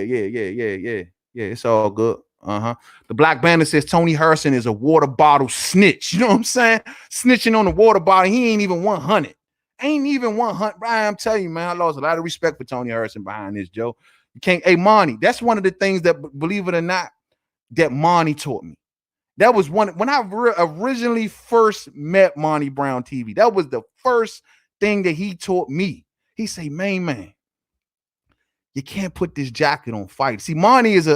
It's all good. The Black Banner says Tony Harrison is a water bottle snitch. You know what I'm saying? Snitching on the water bottle. He ain't even 100. Ain't even 100. Brian, I'm telling you, man, I lost a lot of respect for Tony Harrison behind this, Joe. You can't. Hey, Monty, that's one of the things that, believe it or not, that Monty taught me. That was one when I originally first met Monty Brown TV. That was the first thing that he taught me. He say, man, you can't put this jacket on fight. See, Monty is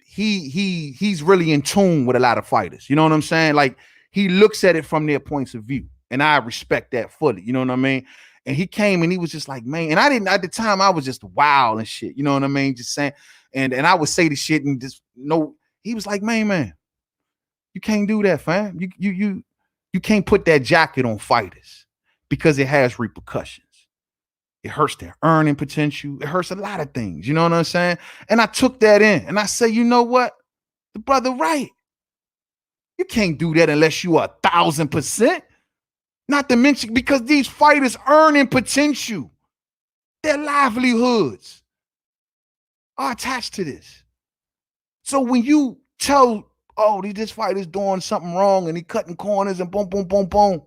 he's really in tune with a lot of fighters. You know what I'm saying? Like, he looks at it from their points of view, and I respect that fully. You know what I mean? And he came and he was just like, man, and I didn't at the time. I was just wild and shit. You know what I mean? Just saying, and I would say the shit and just no. He was like, man, you can't do that, fam. You can't put that jacket on fighters because it has repercussions. It hurts their earning potential. It hurts a lot of things. You know what I'm saying? And I took that in and I say, you know what? The brother right. You can't do that unless you are 1,000%. Not to mention because these fighters earning potential. Their livelihoods are attached to this. So when you tell, oh, this fighter's doing something wrong and he cutting corners and boom,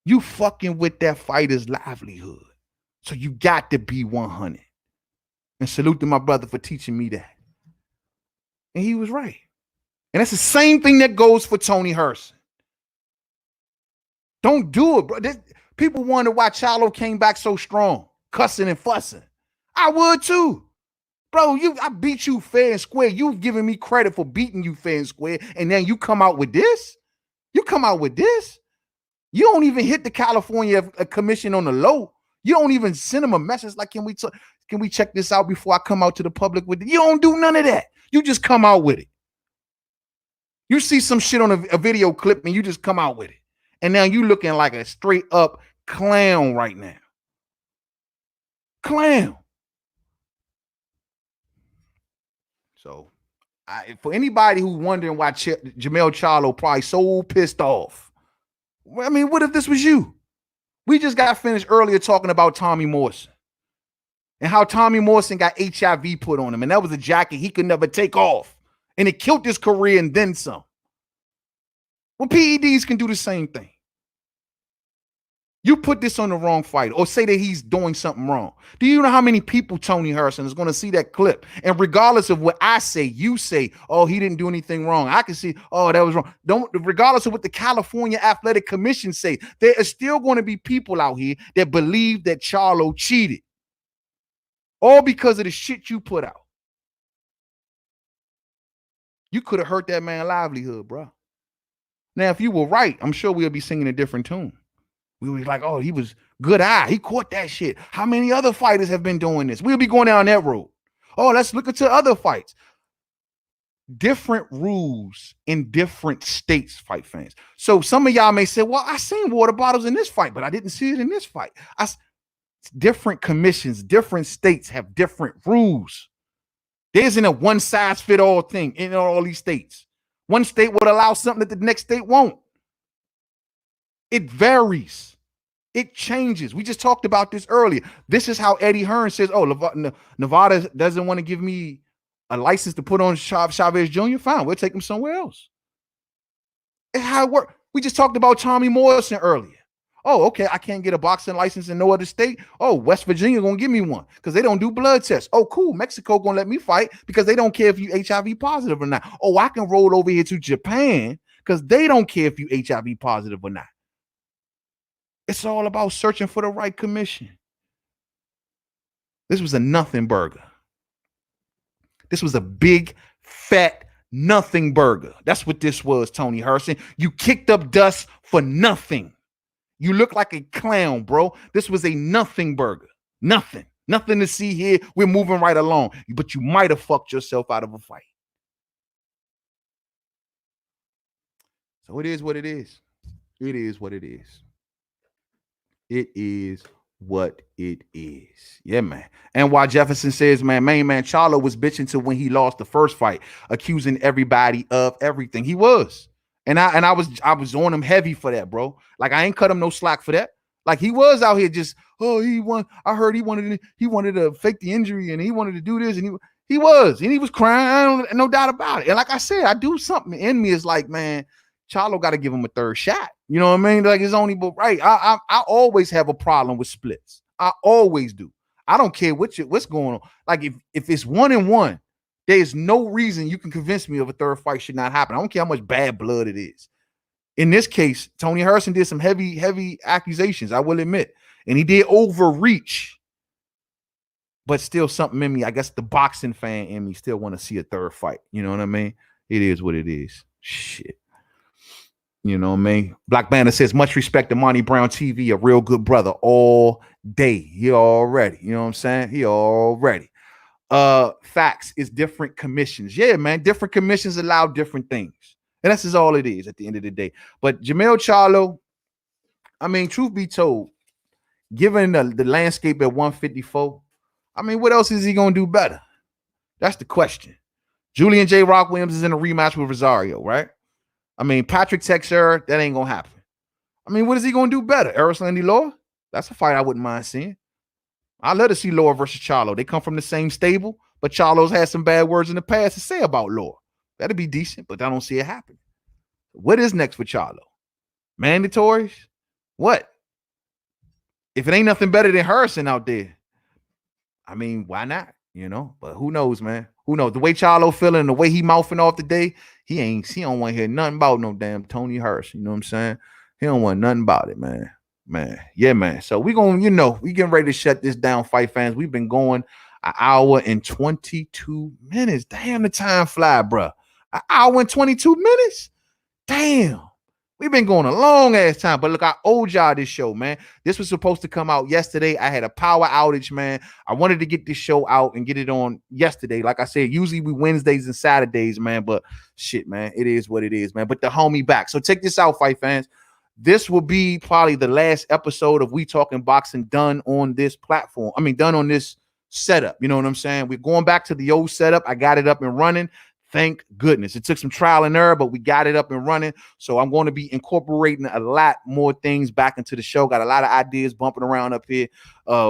you fucking with that fighter's livelihood. So you got to be 100. And salute to my brother for teaching me that. And he was right. And that's the same thing that goes for Tony Harrison. Don't do it, bro. People wonder why CHARLO came back so strong, cussing and fussing. I would too. Bro, I beat you fair and square. You've given me credit for beating you fair and square. And then you come out with this? You don't even hit the California commission on the low. You don't even send them a message like, can we check this out before I come out to the public with it? You don't do none of that. You just come out with it. You see some shit on a video clip and you just come out with it. And now you looking like a straight up clown right now. Clown. So for anybody who's wondering why Jermell Charlo probably so pissed off, I mean, what if this was you? We just got finished earlier talking about Tommy Morrison and how Tommy Morrison got HIV put on him. And that was a jacket he could never take off. And it killed his career and then some. Well, PEDs can do the same thing. You put this on the wrong fight or say that he's doing something wrong. Do you know how many people Tony Harrison is going to see that clip? And regardless of what I say, you say, oh, he didn't do anything wrong. I can see, oh, that was wrong. Regardless of what the California Athletic Commission say, there are still going to be people out here that believe that CHARLO cheated. All because of the shit you put out. You could have hurt that man's livelihood, bro. Now, if you were right, I'm sure we'll be singing a different tune. We were like, oh, he was good eye. He caught that shit. How many other fighters have been doing this? We'll be going down that road. Oh, let's look into other fights. Different rules in different states, fight fans. So some of y'all may say, well, I seen water bottles in this fight, but I didn't see it in this fight. Different commissions, different states have different rules. There isn't a one-size-fit-all thing in all these states. One state would allow something that the next state won't. It varies. It changes. We just talked about this earlier. This is how Eddie Hearn says, oh, Nevada doesn't want to give me a license to put on Chavez Jr. Fine, we'll take him somewhere else. It's how it works. We just talked about Tommy Morrison earlier. Oh, okay, I can't get a boxing license in no other state. Oh, West Virginia gonna give me one because they don't do blood tests. Oh, cool. Mexico gonna let me fight because they don't care if you HIV positive or not. Oh, I can roll over here to Japan because they don't care if you HIV positive or not. It's all about searching for the right commission. This was a nothing burger. This was a big, fat, nothing burger. That's what this was, Tony Herson. You kicked up dust for nothing. You look like a clown, bro. This was a nothing burger. Nothing. Nothing to see here. We're moving right along. But you might have fucked yourself out of a fight. So it is what it is. It is what it is. It is what it is. Yeah, man. And while Jefferson says, man, main man CHARLO was bitching to when he lost the first fight, accusing everybody of everything. He was. And I was on him heavy for that, bro. Like, I ain't cut him no slack for that. Like, he was out here just, oh, he won. I heard he wanted to fake the injury and he wanted to do this, and he was crying. No doubt about it. And like I said, I do something in me is like, man, CHARLO got to give him a third shot. You know what I mean? Like, it's only but right. I always have a problem with splits. I always do. I don't care what's going on. Like, if it's 1-1, there's no reason you can convince me of a third fight should not happen. I don't care how much bad blood it is. In this case, Tony Harrison did some heavy accusations, I will admit. And he did overreach. But still something in me, I guess the boxing fan in me still want to see a third fight. You know what I mean? It is what it is. Shit. You know what I mean? Black Banner says, much respect to Monty Brown TV, a real good brother all day. He already, you know what I'm saying? He already. Facts is different commissions. Yeah, man. Different commissions allow different things. And that's just all it is at the end of the day. But Jermell Charlo, I mean, truth be told, given the landscape at 154, I mean, what else is he going to do better? That's the question. Julian J. Rock Williams is in a rematch with Rosario, right? I mean, Patrick Teixeira, that ain't going to happen. I mean, what is he going to do better? Erislandy Law? That's a fight I wouldn't mind seeing. I'd love to see Law versus Charlo. They come from the same stable, but Charlo's had some bad words in the past to say about Law. That'd be decent, but I don't see it happening. What is next for Charlo? Mandatories? What? If it ain't nothing better than Harrison out there, I mean, why not? You know, but who knows, man? Who knows? The way Charlo feeling, the way he mouthing off today, he don't want to hear nothing about no damn Tony Harrison. You know what I'm saying? He don't want nothing about it, man. Man, yeah, man. So we gonna, we getting ready to shut this down, fight fans. We've been going an hour and 22 minutes. Damn, the time fly, bro. An hour and 22 minutes. Damn. We've been going a long ass time, but look, I owed y'all this show, man. This was supposed to come out yesterday. I had a power outage, man. I wanted to get this show out and get it on yesterday. Like I said, usually we Wednesdays and Saturdays, man, but shit, man, it is what it is, man. But the homie back. So check this out, fight fans. This will be probably the last episode of We Talking Boxing done on this platform. I mean, done on this setup. You know what I'm saying? We're going back to the old setup. I got it up and running. Thank goodness. It took some trial and error, but we got it up and running. So I'm going to be incorporating a lot more things back into the show. Got a lot of ideas bumping around up here.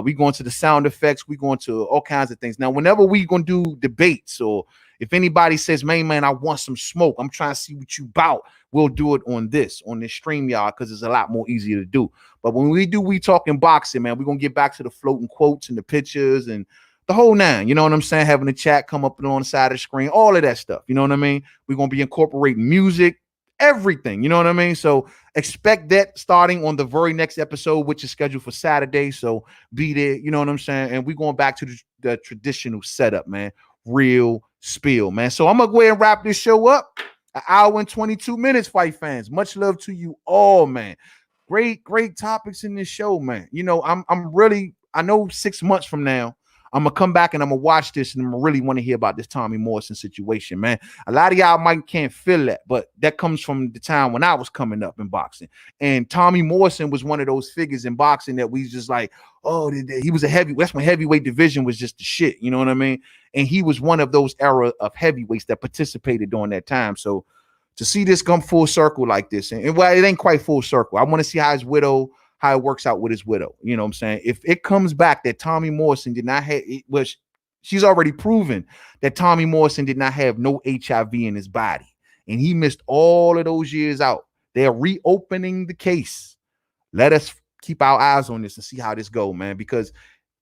We going to the sound effects. We going to all kinds of things. Now, whenever we going to do debates, or if anybody says, man, I want some smoke, I'm trying to see what you about, we'll do it on this StreamYard, because it's a lot more easier to do. But when we do We Talking Boxing, man, we're going to get back to the floating quotes and the pictures and the whole nine, you know what I'm saying? Having the chat come up on the side of the screen, all of that stuff, you know what I mean? We're going to be incorporating music, everything, you know what I mean? So expect that starting on the very next episode, which is scheduled for Saturday. So be there, you know what I'm saying? And we're going back to the traditional setup, man. Real spill, man. So I'm going to go ahead and wrap this show up. An hour and 22 minutes, fight fans. Much love to you all, man. Great topics in this show, man. You know, I'm really, I know 6 months from now, I'm going to come back and I'm going to watch this and I'm going to really want to hear about this Tommy Morrison situation, man. A lot of y'all can't feel that, but that comes from the time when I was coming up in boxing. And Tommy Morrison was one of those figures in boxing that we just like, oh, he was a heavy, that's when heavyweight division was just the shit, you know what I mean? And he was one of those era of heavyweights that participated during that time. So to see this come full circle like this, and well, it ain't quite full circle. I want to see how it works out with his widow. You know what I'm saying? If it comes back that Tommy Morrison did not have, which she's already proven that Tommy Morrison did not have no HIV in his body, and he missed all of those years out. They're reopening the case. Let us keep our eyes on this and see how this go, man. Because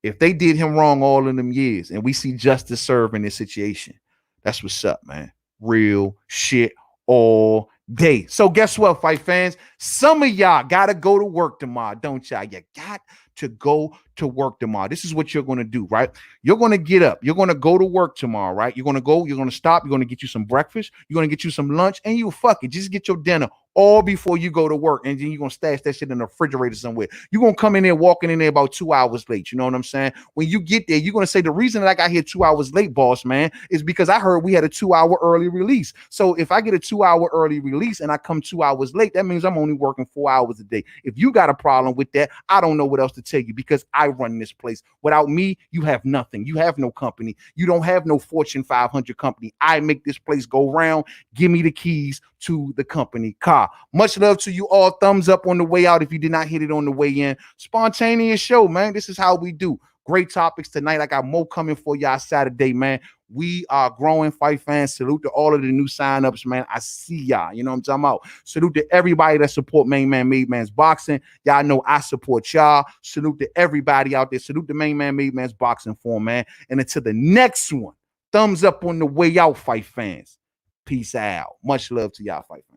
if they did him wrong all of them years and we see justice served in this situation, that's what's up, man. Real shit all day. So guess what, fight fans? Some of y'all gotta go to work tomorrow, don't y'all? You got to go to work tomorrow. This is what you're gonna do, right? You're gonna get up, you're gonna go to work tomorrow, right? You're gonna go, you're gonna stop, you're gonna get you some breakfast, you're gonna get you some lunch, and you fuck it, just get your dinner all before you go to work, and then you're gonna stash that shit in the refrigerator somewhere. You're gonna come in there walking in there about 2 hours late. You know what I'm saying? When you get there, you're gonna say the reason that I got here 2 hours late, boss man, is because I heard we had a 2-hour early release. So if I get a 2-hour early release and I come 2 hours late, that means I'm only working 4 hours a day. If you got a problem with that, I don't know what else to tell you, because I run this place. Without me, you have nothing. You have no company. You don't have no Fortune 500 company. I make this place go round. Give me the keys to the company car. Much love to you all. Thumbs up on the way out if you did not hit it on the way in. Spontaneous show, man. This is how we do. Great topics tonight. I got more coming for y'all Saturday, man. We are growing, fight fans. Salute to all of the new signups, man. I see y'all. You know what I'm talking about? Salute to everybody that support Main Man Made Man's Boxing. Y'all know I support y'all. Salute to everybody out there. Salute to Main Man Made Man's Boxing Forum, man. And until the next one, thumbs up on the way out, fight fans. Peace out. Much love to y'all, fight fans.